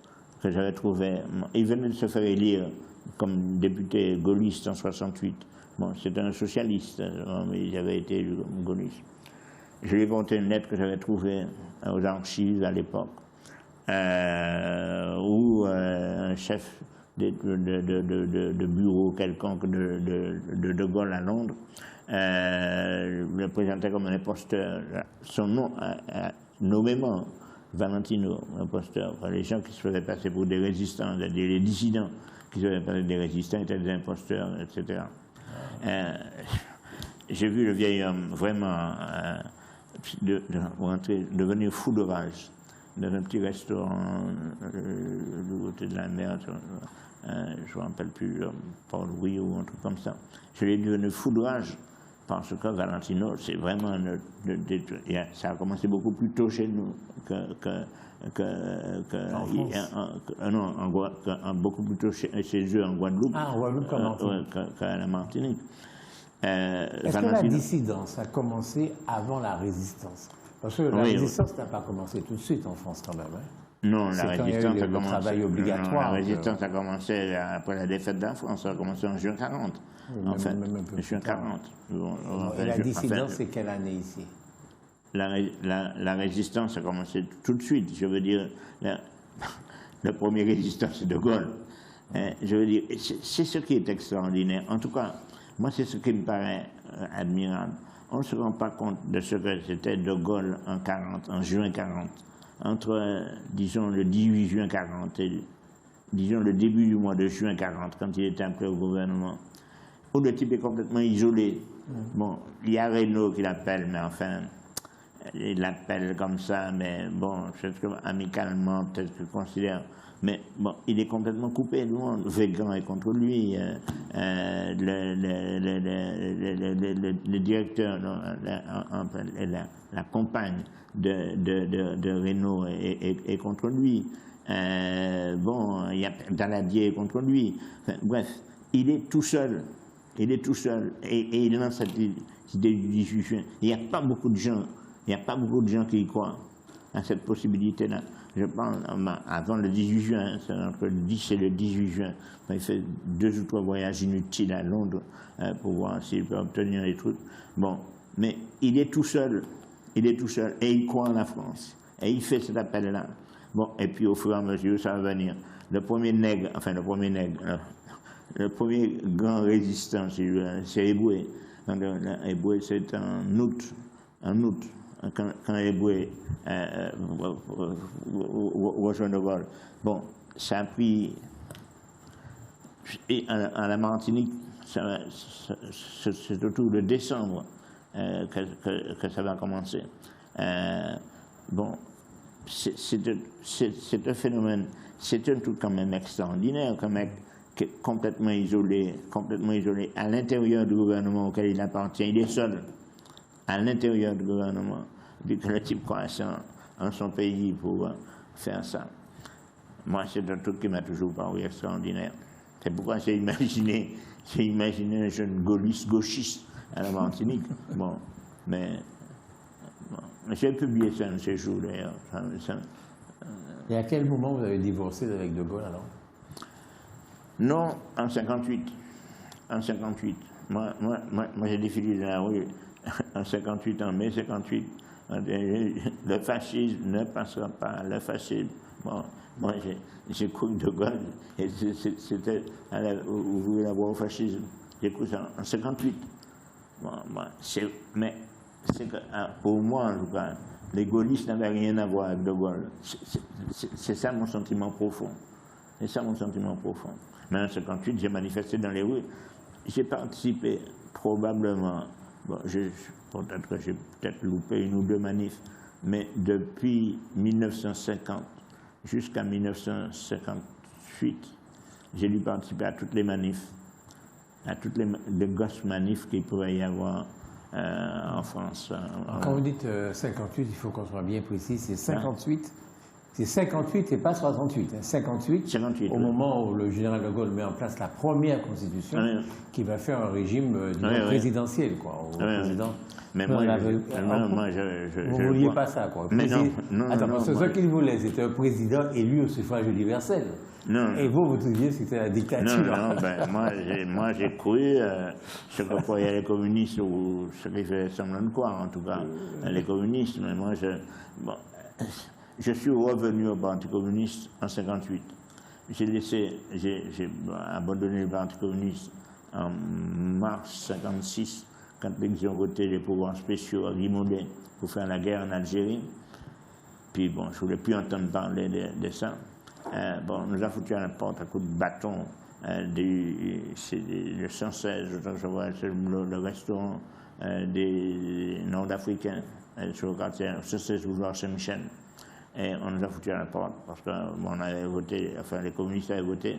que j'avais trouvée. Il venait de se faire élire comme député gaulliste en 68. Bon, c'était un socialiste, mais il avait été élu comme gaulliste. Je lui ai porté une lettre que j'avais trouvée aux archives à l'époque, où un chef de bureau quelconque de Gaulle à Londres, le présentait comme un imposteur. Son nom, nommément Valentino, imposteur. Enfin, les gens qui se faisaient passer pour des résistants, les dissidents qui se faisaient passer des résistants étaient des imposteurs, etc. J'ai vu le vieil homme vraiment devenir fou de rage dans un petit restaurant du côté de la mer, je ne me rappelle plus, Paul-Louis ou un truc comme ça. Je l'ai devenu fou de rage parce que Valentino, c'est vraiment... ça a commencé beaucoup plus tôt chez nous beaucoup plus tôt chez eux en Guadeloupe, qu'à la Martinique. Est-ce que la dissidence a commencé avant la résistance? Parce que la résistance n'a pas commencé tout de suite en France quand même. Hein? Non, la résistance a commencé. Travail obligatoire. La résistance a commencé après la défaite de la France, ça a commencé en juin 40. En fait, juin 40. Et la dissidence, c'est quelle année ici? La résistance a commencé tout de suite. Je veux dire, la première résistance, c'est de Gaulle. Je veux dire, c'est ce qui est extraordinaire. En tout cas, moi, c'est ce qui me paraît admirable. On ne se rend pas compte de ce que c'était de Gaulle en juin 40. Entre, disons, le 18 juin 40 et, disons, le début du mois de juin 40, quand il était appelé au gouvernement, où le type est complètement isolé. Bon, il y a Reynaud qui l'appelle, mais enfin, il l'appelle comme ça, mais bon, peut-être que amicalement, peut-être qu'il considère. Mais bon, il est complètement coupé du monde. Végan est contre lui, le directeur, la compagne de Reynaud est contre lui. Bon, il y a Daladier contre lui. Enfin, bref, il est tout seul. Il est tout seul. Et il est dans cette idée du 18 juin. Il n'y a pas beaucoup de gens. Il n'y a pas beaucoup de gens qui y croient à cette possibilité-là. Je pense, avant le 18 juin, c'est entre le 10 et le 18 juin, il fait 2 ou 3 voyages inutiles à Londres pour voir s'il peut obtenir des trucs. Bon, mais il est tout seul. Il est tout seul. Et il croit en la France. Et il fait cet appel-là. Bon, et puis au fur et à mesure, ça va venir. Le premier grand résistant, c'est Eboué. Eboué, c'est en août. Quand Eboué rejoint de Gaulle. Bon, ça a pris... Et à la Martinique, c'est autour de décembre que ça va commencer. Bon, c'est un phénomène, c'est un truc quand même extraordinaire, quand même complètement isolé à l'intérieur du gouvernement auquel il appartient. Il est seul à l'intérieur du gouvernement, vu que le type croit en son pays pour faire ça. Moi, c'est un truc qui m'a toujours paru extraordinaire. C'est pourquoi j'ai imaginé un jeune gauchiste à la Martinique. Bon, mais j'ai publié ça un de ces jours d'ailleurs. Et à quel moment vous avez divorcé avec De Gaulle alors? Non, en 58. En 58. Moi j'ai défilé dans la rue en 58, en mai 58. Le fascisme ne passera pas, le fascisme. Bon, moi j'ai cru De Gaulle, et c'était, vous voulez la voir au fascisme, j'ai cru ça en 58. Bon, mais c'est que, pour moi en tout cas, les gaullistes n'avaient rien à voir avec De Gaulle. C'est ça mon sentiment profond. C'est ça mon sentiment profond. Mais en 58, j'ai manifesté dans les rues. J'ai participé probablement, bon, peut-être que j'ai loupé 1 ou 2 manifs, mais depuis 1950 jusqu'à 1958, j'ai dû participer à toutes les manifs, à toutes les grosses manifs qu'il pouvait y avoir en France. Quand vous dites 58, il faut qu'on soit bien précis, c'est 58. C'est 58 et pas 68. 58, au moment où le général de Gaulle met en place la première constitution qui va faire un régime présidentiel, quoi. Président. Mais moi, je vous ne vouliez pas ça, quoi. Mais non, attends, parce que ce qu'il voulait, c'était un président élu au suffrage universel. Non. Et vous disiez que c'était la dictature. Non, moi j'ai cru ce que croyaient les communistes, ou ce qu'ils faisaient semblant de croire, en tout cas, les communistes. Mais moi, je suis revenu au Parti communiste en 58. j'ai abandonné le Parti communiste en mars 1956, quand ils ont voté les pouvoirs spéciaux à Guimaudet pour faire la guerre en Algérie. Puis bon, je ne voulais plus entendre parler de ça. Bon, on nous a foutu à la porte à coups de bâton. Le 116, je vois, c'est le restaurant des Nord-Africains sur le quartier 116 boulevard Saint-Michel. Et on nous a foutu à la porte parce qu'on avait voté, enfin les communistes avaient voté,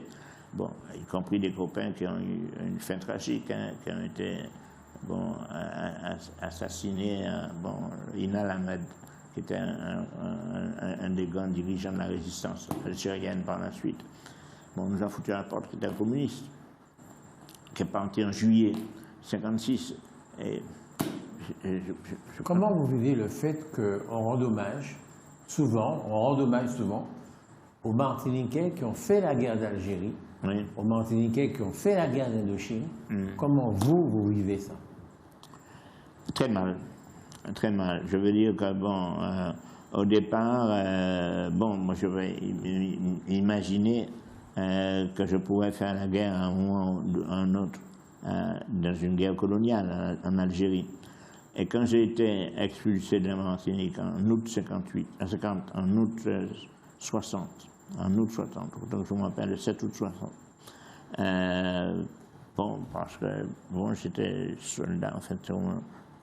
bon, y compris des copains qui ont eu une fin tragique, hein, qui ont été bon, assassinés. Bon, Inal Ahmed, qui était un des grands dirigeants de la résistance algérienne par la suite. Bon, on nous a foutu à la porte, qui était un communiste, qui est parti en juillet 1956. Comment vous vivez le fait qu'on rend hommage souvent aux Martiniquais qui ont fait la guerre d'Algérie, oui, aux Martiniquais qui ont fait la guerre d'Indochine? Comment vous vivez ça? Très mal. Très mal. Je veux dire que, bon, au départ, bon, moi je vais imaginer que je pourrais faire la guerre à un moment ou à un autre dans une guerre coloniale en Algérie. Et quand j'ai été expulsé de la Martinique en août 58, en août 60, donc je m'appelle le 7 août 60, bon, parce que bon, j'étais soldat, en fait,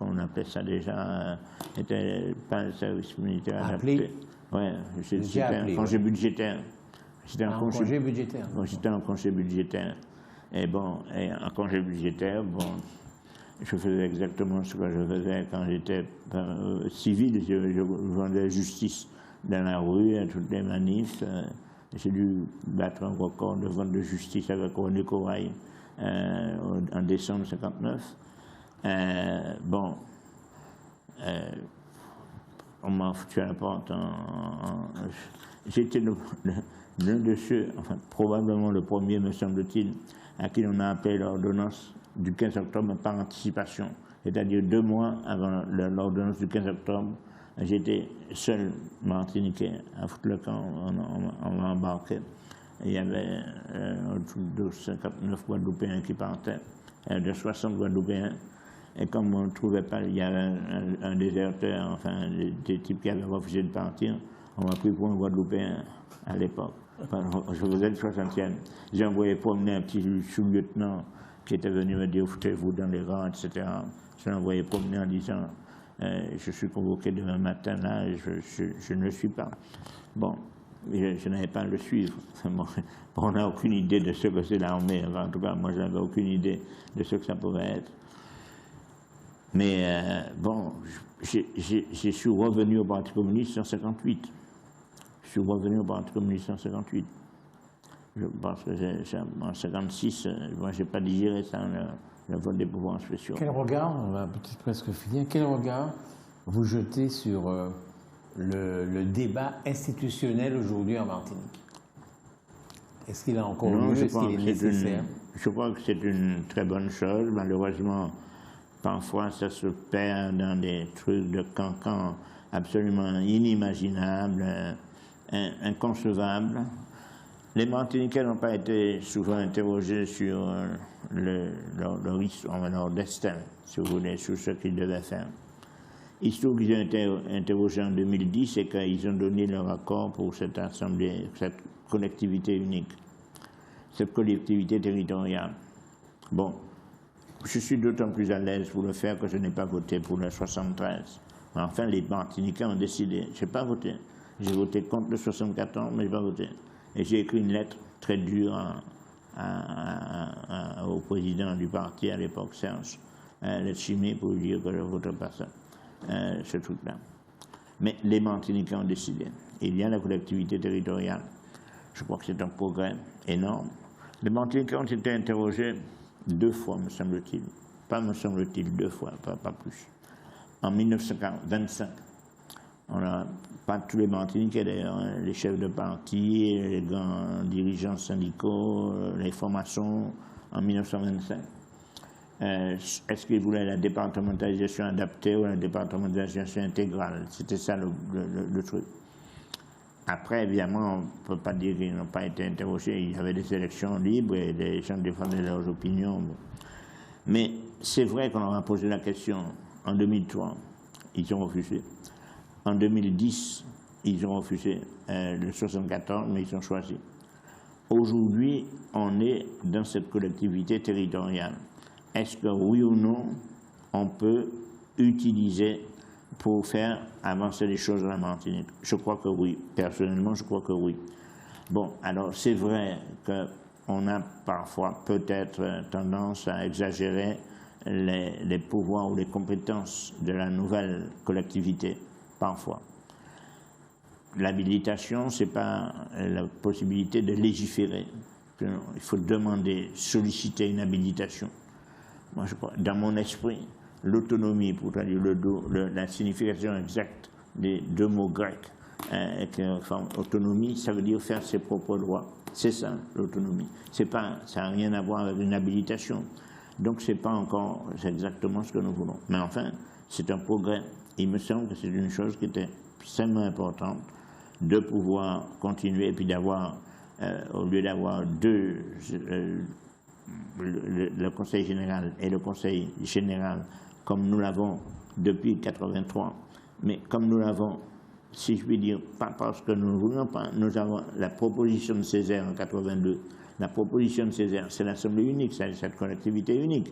on appelait ça déjà, n'était pas un service militaire adapté. Oui, c'était un congé budgétaire. C'était un congé budgétaire. Bon, j'étais en congé budgétaire. Et bon, en congé budgétaire, bon, je faisais exactement ce que je faisais quand j'étais civil. Je vendais justice dans la rue, à toutes les manifs. J'ai dû battre un record de vente de justice avec René Corail en décembre 1959. Bon, on m'a foutu à la porte. J'étais l'un de ceux, enfin probablement le premier, me semble-t-il, à qui on a appelé l'ordonnance du 15 octobre par anticipation. C'est-à-dire 2 mois avant l'ordonnance du 15 octobre, j'étais seul Martiniquais à foutre le camp, on m'a embarqué. Il y avait autour de 59 Guadeloupéens qui partaient, de 60 Guadeloupéens. Et comme on ne trouvait pas, il y avait un déserteur, enfin des types qui avaient refusé de partir, on m'a pris pour un Guadeloupéen à l'époque. Enfin, je faisais le 60e. J'ai envoyé promener un petit sous-lieutenant qui était venu me dire foutez-vous dans les rangs, etc. Je l'ai envoyé promener en disant je suis convoqué demain matin là, je ne le suis pas. Bon, je n'avais pas à le suivre. Bon, on n'a aucune idée de ce que c'est l'armée. Enfin, en tout cas, moi, je n'avais aucune idée de ce que ça pouvait être. Mais bon, je suis revenu au Parti communiste en 1958. Je suis revenu au Parti communiste en 1958. Je pense que en 1956, moi, je n'ai pas digéré ça, le vote des pouvoirs spéciaux. Quel regard, on va peut-être presque finir, quel regard vous jetez sur le débat institutionnel aujourd'hui en Martinique? Est-ce qu'il a encore lieu? Est-ce qu'il est nécessaire? Je crois que c'est une très bonne chose. Malheureusement, parfois, ça se perd dans des trucs de cancan absolument inimaginables, inconcevables. Les Martiniquais n'ont pas été souvent interrogés sur leur destin, si vous voulez, sur ce qu'ils devaient faire. Il se trouve qu'ils ont été interrogés en 2010 et qu'ils ont donné leur accord pour cette assemblée, cette collectivité unique, cette collectivité territoriale. Bon, je suis d'autant plus à l'aise pour le faire que je n'ai pas voté pour le 73. Mais enfin, les Martiniquais ont décidé. Je n'ai pas voté. J'ai voté contre le 74, mais je n'ai pas voté. Et j'ai écrit une lettre très dure au président du parti à l'époque, Serge Letchimy, pour lui dire que je ne voterai pas ça, ce truc-là. Mais les Martiniquais ont décidé. Il y a la collectivité territoriale. Je crois que c'est un progrès énorme. Les Martiniquais ont été interrogés 2 fois, me semble-t-il. Pas me semble-t-il, 2 fois, pas plus. En 1925. On n'a pas tous les Martiniquais d'ailleurs, hein, les chefs de parti, les grands dirigeants syndicaux, les formations en 1925. Est-ce qu'ils voulaient la départementalisation adaptée ou la départementalisation intégrale? C'était ça le truc. Après, évidemment, on ne peut pas dire qu'ils n'ont pas été interrogés. Il y avait des élections libres et les gens défendaient leurs opinions. Mais c'est vrai qu'on leur a posé la question en 2003, ils ont refusé. En 2010, ils ont refusé. Le 74, mais ils ont choisi. Aujourd'hui, on est dans cette collectivité territoriale. Est-ce que oui ou non, on peut utiliser pour faire avancer les choses à la Martinique? Je crois que oui. Personnellement, je crois que oui. Bon, alors c'est vrai qu'on a parfois peut-être tendance à exagérer les pouvoirs ou les compétences de la nouvelle collectivité, parfois. L'habilitation, ce n'est pas la possibilité de légiférer. Il faut demander, solliciter une habilitation. Moi, je crois, dans mon esprit, l'autonomie, pour traduire la signification exacte des deux mots grecs, autonomie, ça veut dire faire ses propres lois. C'est ça, l'autonomie. Ça n'a rien à voir avec une habilitation. Donc, c'est pas encore exactement ce que nous voulons. Mais enfin, c'est un progrès. Il me semble que c'est une chose qui était extrêmement importante, de pouvoir continuer et puis d'avoir, au lieu d'avoir deux, le Conseil général et le Conseil général, comme nous l'avons depuis 1983, mais comme nous l'avons, si je puis dire, pas parce que nous ne voulions pas, nous avons la proposition de Césaire en 1982. La proposition de Césaire, c'est l'Assemblée unique, c'est cette collectivité unique.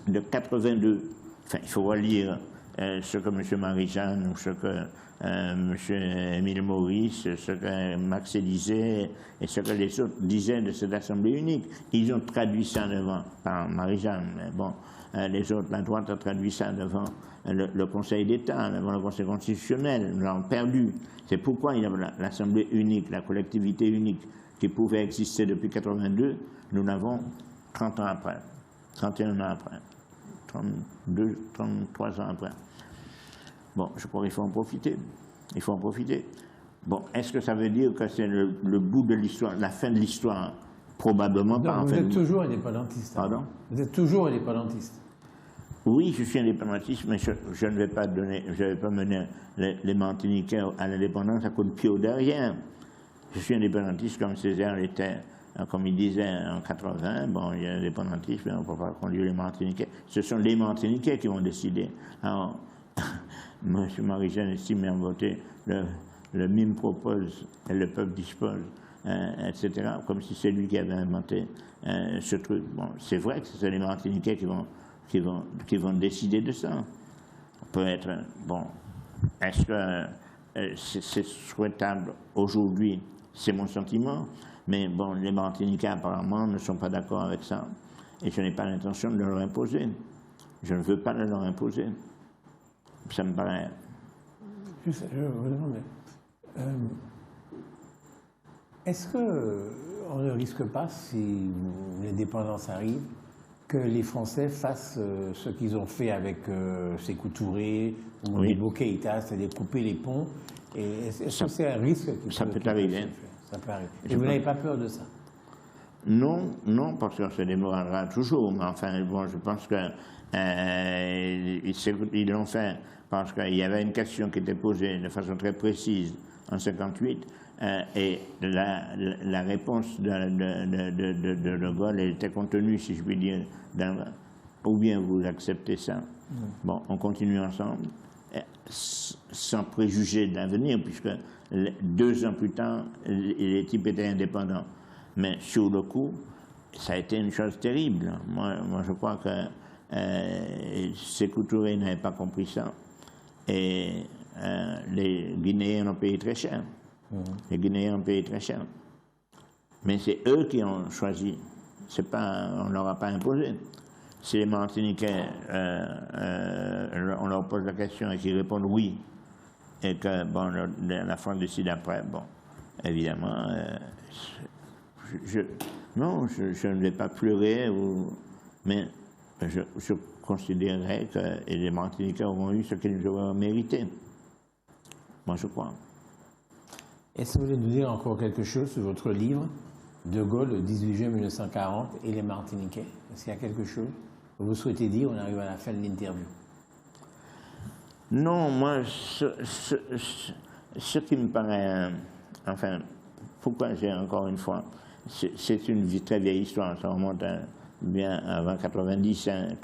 De 1982, enfin, il faut relire ce que M. Marie-Jeanne ou ce que M. Émile Maurice, ce que Max Élysée et ce que les autres disaient de cette Assemblée unique. Ils ont traduit ça devant, par Marie-Jeanne, mais bon, les autres, la droite a traduit ça devant le Conseil d'État, devant le Conseil constitutionnel. Nous l'avons perdu. C'est pourquoi il y a l'Assemblée unique, la collectivité unique, qui pouvait exister depuis 1982, nous l'avons 30 ans après, 31 ans après, 32, 33 ans après. Bon, je crois qu'il faut en profiter. Il faut en profiter. Bon, est-ce que ça veut dire que c'est le bout de l'histoire, la fin de l'histoire? Probablement non, pas. Vous êtes toujours indépendantiste. Pardon? Vous êtes toujours indépendantiste. Oui, je suis indépendantiste, mais je ne vais pas donner, je vais pas mener les Martiniquais à l'indépendance à coup de pied au derrière. Je suis indépendantiste comme Césaire l'était, comme il disait en 80, bon, il y a l'indépendantiste, mais on ne peut pas conduire les Martiniquais. Ce sont les Martiniquais qui vont décider. Alors, M. Marie-Jeanne estime en voter, le mime propose et le peuple dispose, etc., comme si c'est lui qui avait inventé ce truc. Bon, c'est vrai que c'est les Martiniquais qui vont décider de ça. On peut être, bon, est-ce que c'est souhaitable aujourd'hui? C'est mon sentiment, mais bon, les Martiniquais apparemment ne sont pas d'accord avec ça, et je n'ai pas l'intention de leur imposer. Je ne veux pas le leur imposer. Ça me paraît. Je vous demande, est-ce qu'on ne risque pas, si l'indépendance arrive, que les Français fassent ce qu'ils ont fait avec Sékou Touré ou Modibo Keïta, c'est-à-dire couper les ponts? Est-ce que c'est un risque? Ça peut arriver. Ça peut arriver. Et vous n'avez pas peur de ça? Non, non, parce qu'on se démoralisera toujours. Mais enfin, bon, je pense que ils l'ont fait parce qu'il y avait une question qui était posée de façon très précise en 1958 et la réponse de De Gaulle elle était contenue, si je puis dire, ou bien vous acceptez ça. Bon, on continue ensemble, sans préjuger de l'avenir, puisque 2 ans plus tard, les types étaient indépendants. Mais sur le coup, ça a été une chose terrible. Moi je crois que Sékou Touré n'avait pas compris ça. Et les Guinéens ont payé très cher. Les Guinéens ont payé très cher. Mais c'est eux qui ont choisi. C'est pas, on ne leur a pas imposé. Si les Martiniquais, on leur pose la question et qu'ils répondent oui, et que bon, la France décide après, bon, évidemment, non, je ne vais pas pleurer, mais je considérerais que les Martiniquais auront eu ce qu'ils auraient mérité. Moi, je crois. Est-ce que vous voulez nous dire encore quelque chose sur votre livre, De Gaulle, le 18 juin 1940 et les Martiniquais? Est-ce qu'il y a quelque chose que vous souhaitez dire? On arrive à la fin de l'interview. Non, moi, ce qui me paraît enfin, pourquoi j'ai encore une fois, c'est une très vieille histoire, ça remonte bien avant 90, hein,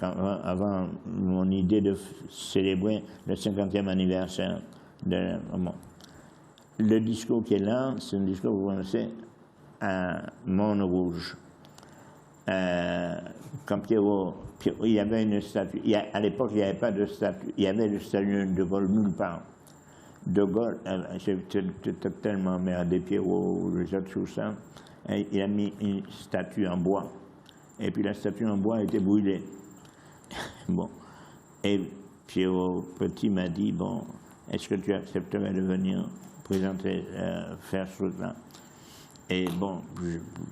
avant mon idée de célébrer le 50e anniversaire de bon. Le discours qui est là, c'est un discours, vous connaissez, à Montrouge. Quand Pierrot, il y avait une statue, à l'époque il n'y avait pas de statue, il y avait le statut de Gaulle nulle part. De Gaulle, j'ai tellement emmerdé Pierrot ou les autres sur ça, il a mis une statue en bois. Et puis la statue en bois a été brûlée. Bon. Et Pierrot Petit m'a dit, bon, est-ce que tu accepterais de venir présenter, faire ce truc-là? Et bon,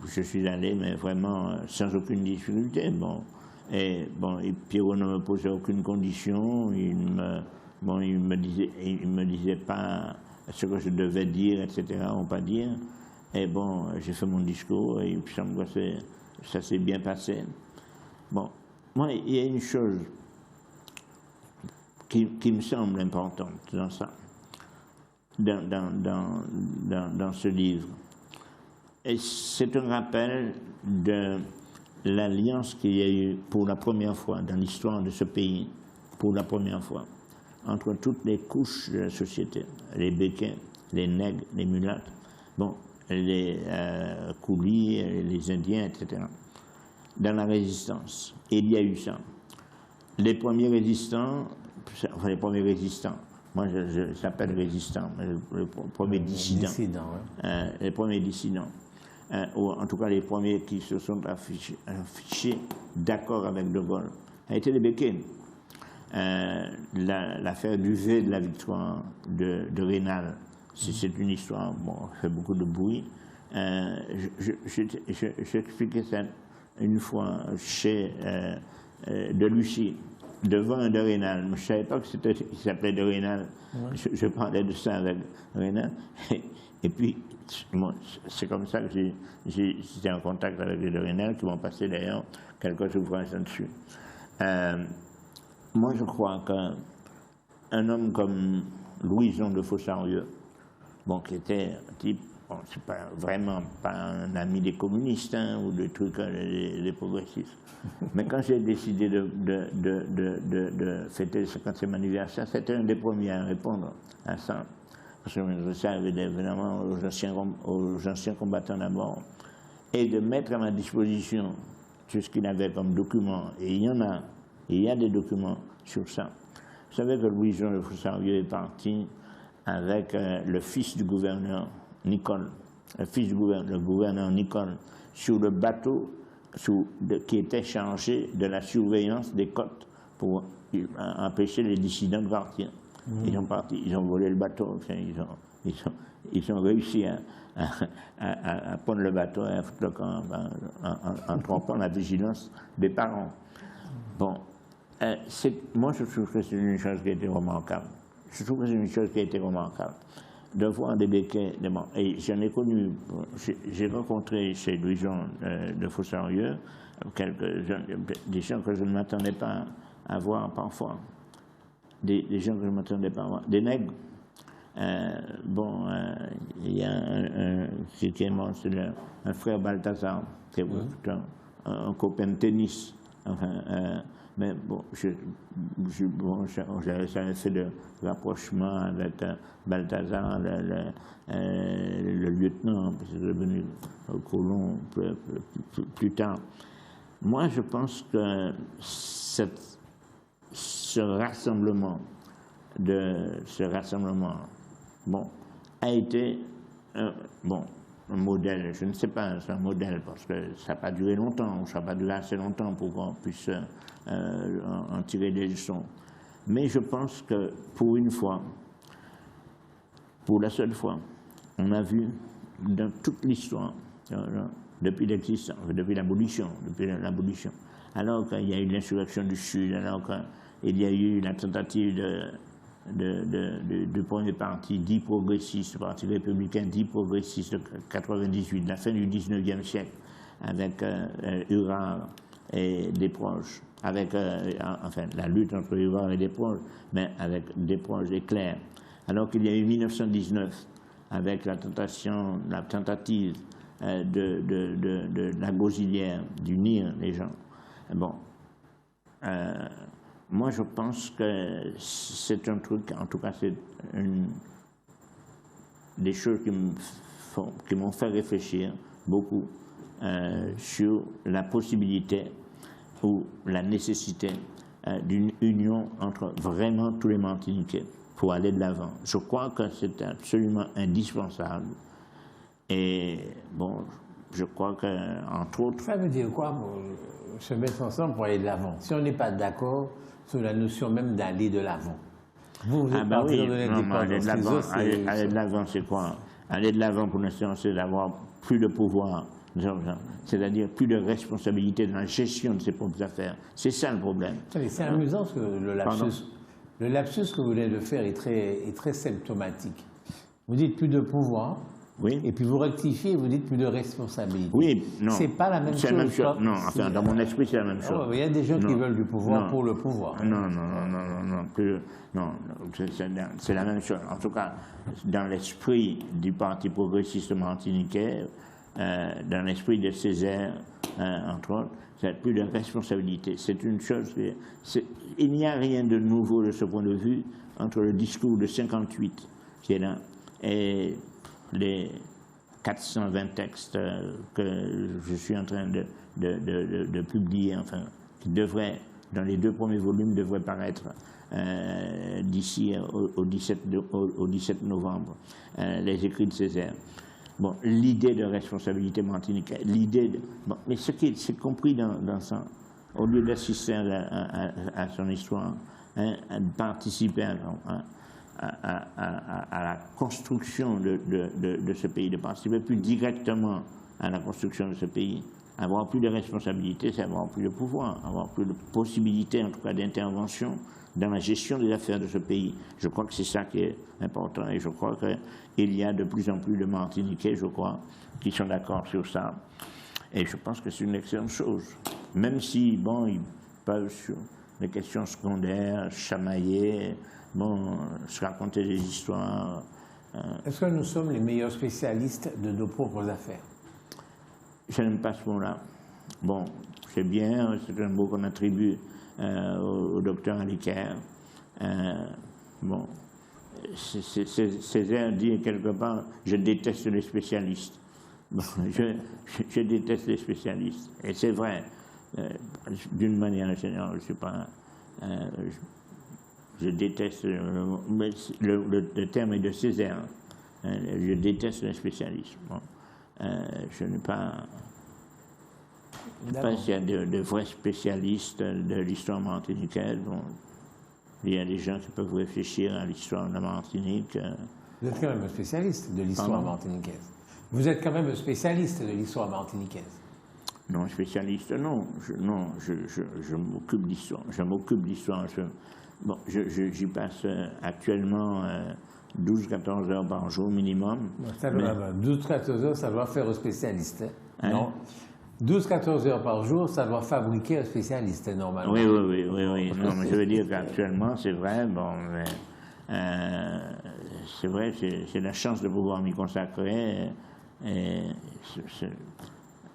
je suis allé, mais vraiment sans aucune difficulté. Bon. Et bon, et Pierrot ne me posait aucune condition, il me disait pas ce que je devais dire, etc., ou pas dire. Et bon, j'ai fait mon discours et puis ça s'est bien passé. Bon, moi, il y a une chose qui me semble importante dans ça, dans ce livre. Et c'est un rappel de l'alliance qu'il y a eu pour la première fois dans l'histoire de ce pays, pour la première fois, entre toutes les couches de la société, les béquins, les nègres, les mulattes, bon, les coulis, les Indiens, etc., dans la résistance. Et il y a eu ça. Les premiers résistants, enfin les premiers résistants, moi je s'appelle résistant, les premiers dissidents, les premiers dissidents, ou en tout cas les premiers qui se sont affichés d'accord avec De Gaulle, a été les béquets. L'affaire du V de la victoire de Raynal, c'est une histoire, bon, fait beaucoup de bruit. J'expliquais ça une fois chez de Lucie, devant un de Raynal. Je ne savais pas qu'il s'appelait de Raynal. Ouais. Je parlais de ça avec Raynal. Et puis, bon, c'est comme ça que j'étais en contact avec les de Raynal, qui m'ont passé d'ailleurs quelques ouvrages là-dessus. Moi, je crois qu'un homme comme Louison de Faussarieux, bon, qui était un type, bon, c'est pas vraiment pas un ami des communistes, hein, ou des trucs des progressistes. Mais quand j'ai décidé de fêter le 50e anniversaire, c'était un des premiers à répondre à ça. Parce que je servais évidemment aux anciens combattants d'abord, et de mettre à ma disposition tout ce qu'il avait comme documents. Et il y a des documents sur ça. Vous savez que Louison de Faussarieux est parti avec le fils du gouverneur Nicole, le gouverneur Nicole, sur le bateau qui était chargé de la surveillance des côtes pour empêcher les dissidents de partir. Ils ont parti, ils ont volé le bateau, enfin, ils ont réussi à prendre le bateau en trompant la vigilance des parents. Bon, moi je trouve que c'est une chose qui a été remarquable. Je trouve que c'est une chose qui a été remarquable. De voir des béquets, et j'en ai connu, j'ai rencontré chez Louison de Faussarieux des gens que je ne m'attendais pas à voir parfois. Des gens que je ne m'attendais pas à voir. Des nègres. Il y a qui est mort, c'est un frère Balthazar, qui est un copain de tennis. Enfin, mais bon, j'avais fait de rapprochement avec Balthazar, le lieutenant, parce que c'est devenu colon plus tard. Moi, je pense que ce rassemblement, bon, a été un modèle, je ne sais pas, c'est un modèle parce que ça n'a pas duré longtemps, ou ça n'a pas duré assez longtemps pour qu'on puisse en tirer des leçons. Mais je pense que pour une fois, pour la seule fois, on a vu dans toute l'histoire, depuis l'existence, depuis l'abolition, alors qu'il y a eu l'insurrection du Sud, alors qu'il y a eu la tentative du premier parti dit progressiste, le parti républicain dit progressiste de 98, la fin du 19e siècle, avec Hurard et Desproges, avec la lutte entre Hurard et Desproges, mais avec Desproges et Clerc. Alors qu'il y a eu 1919, avec la tentative de la Gosilière d'unir les gens. Bon, moi je pense que c'est un truc, en tout cas c'est des choses qui m'ont fait réfléchir beaucoup sur la possibilité ou la nécessité d'une union entre vraiment tous les Martiniquais pour aller de l'avant. Je crois que c'est absolument indispensable. Et bon, je crois qu'entre autres... Ça veut dire quoi, se mettre ensemble pour aller de l'avant? Si on n'est pas d'accord sur la notion même d'aller de l'avant. Vous êtes oui, de l'indépendance. Aller de l'avant, c'est quoi? Aller de l'avant, pour l'instant, c'est d'avoir plus de pouvoir, c'est-à-dire plus de responsabilité dans la gestion de ses propres affaires. C'est ça le problème. C'est amusant parce que le lapsus que vous venez de faire est très symptomatique. Vous dites plus de pouvoir, oui. Et puis vous rectifiez, vous dites plus de responsabilité. Oui, non. C'est pas la même chose. C'est la même chose. Non, enfin, dans mon esprit, c'est la même chose. Il y a des gens qui veulent du pouvoir pour le pouvoir. Non, c'est la même chose. En tout cas, dans l'esprit du Parti progressiste martiniquais, dans l'esprit de Césaire, entre autres, c'est plus de responsabilité. C'est une chose. Il n'y a rien de nouveau de ce point de vue entre le discours de 58 qui est là et les 420 textes que je suis en train de publier, enfin, qui devraient, dans les 2 premiers volumes, devraient paraître d'ici au 17 novembre, les écrits de Césaire. Bon, l'idée de responsabilité martiniquaise, bon, mais ce qui est compris dans ça, au lieu d'assister à son histoire, de participer à la construction de ce pays, de participer plus directement à la construction de ce pays. Avoir plus de responsabilités, c'est avoir plus de pouvoir, avoir plus de possibilités, en tout cas d'intervention dans la gestion des affaires de ce pays. Je crois que c'est ça qui est important et je crois qu'il y a de plus en plus de Martiniquais, je crois, qui sont d'accord sur ça. Et je pense que c'est une excellente chose. Même si, bon, ils peuvent sur les questions secondaires, chamailler, bon, se raconter des histoires. Est-ce que nous sommes les meilleurs spécialistes de nos propres affaires? Je n'aime pas ce mot-là. Bon, c'est bien, c'est un mot qu'on attribue au docteur Alicaire. Bon, Césaire dit quelque part, je déteste les spécialistes. Bon, je déteste les spécialistes. Et c'est vrai, d'une manière générale, je ne sais pas... je déteste, le terme est de Césaire, je déteste les spécialistes. Bon, je n'ai pas... Je ne sais pas s'il y a de vrais spécialistes de l'histoire martiniquaise. Bon, il y a des gens qui peuvent réfléchir à l'histoire de la Martinique. Vous êtes quand même un spécialiste de l'histoire martiniquaise. Vous êtes quand même un spécialiste de l'histoire martiniquaise. Non, spécialiste, non. Je m'occupe d'histoire. Je m'occupe d'histoire. Bon, j'y passe actuellement 12-14 heures par jour minimum. 12-14 heures, ça doit faire un spécialiste. Hein? Non. 12-14 heures par jour, ça doit fabriquer un spécialiste, normalement. Oui. Non, mais je veux dire qu'actuellement, c'est vrai, bon, c'est vrai, j'ai la chance de pouvoir m'y consacrer.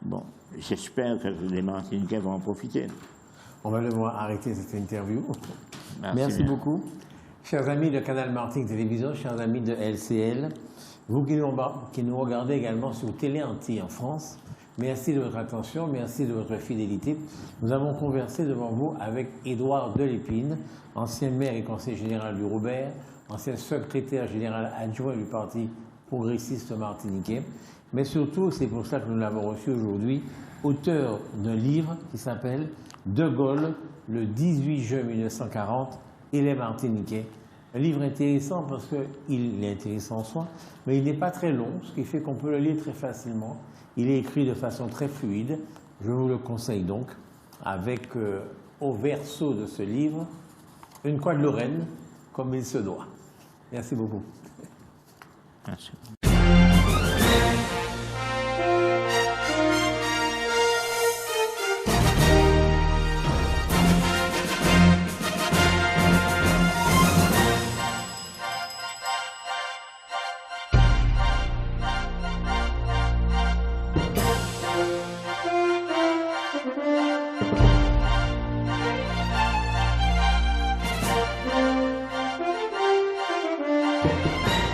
Bon, j'espère que les Martiniquais vont en profiter. On va devoir arrêter cette interview. Merci beaucoup. Chers amis de Canal Martinique Télévision, chers amis de LCL, vous qui nous regardez également sur Télé Antilles en France, merci de votre attention, merci de votre fidélité. Nous avons conversé devant vous avec Édouard Delépine, ancien maire et conseiller général du Robert, ancien secrétaire général adjoint du Parti progressiste martiniquais. Mais surtout, c'est pour ça que nous l'avons reçu aujourd'hui, auteur d'un livre qui s'appelle « De Gaulle, le 18 juin 1940 et les Martiniquais ». Un livre intéressant parce qu'il est intéressant en soi, mais il n'est pas très long, ce qui fait qu'on peut le lire très facilement. Il est écrit de façon très fluide. Je vous le conseille donc, avec au verso de ce livre, une croix de Lorraine, comme il se doit. Merci beaucoup. Merci. Merci.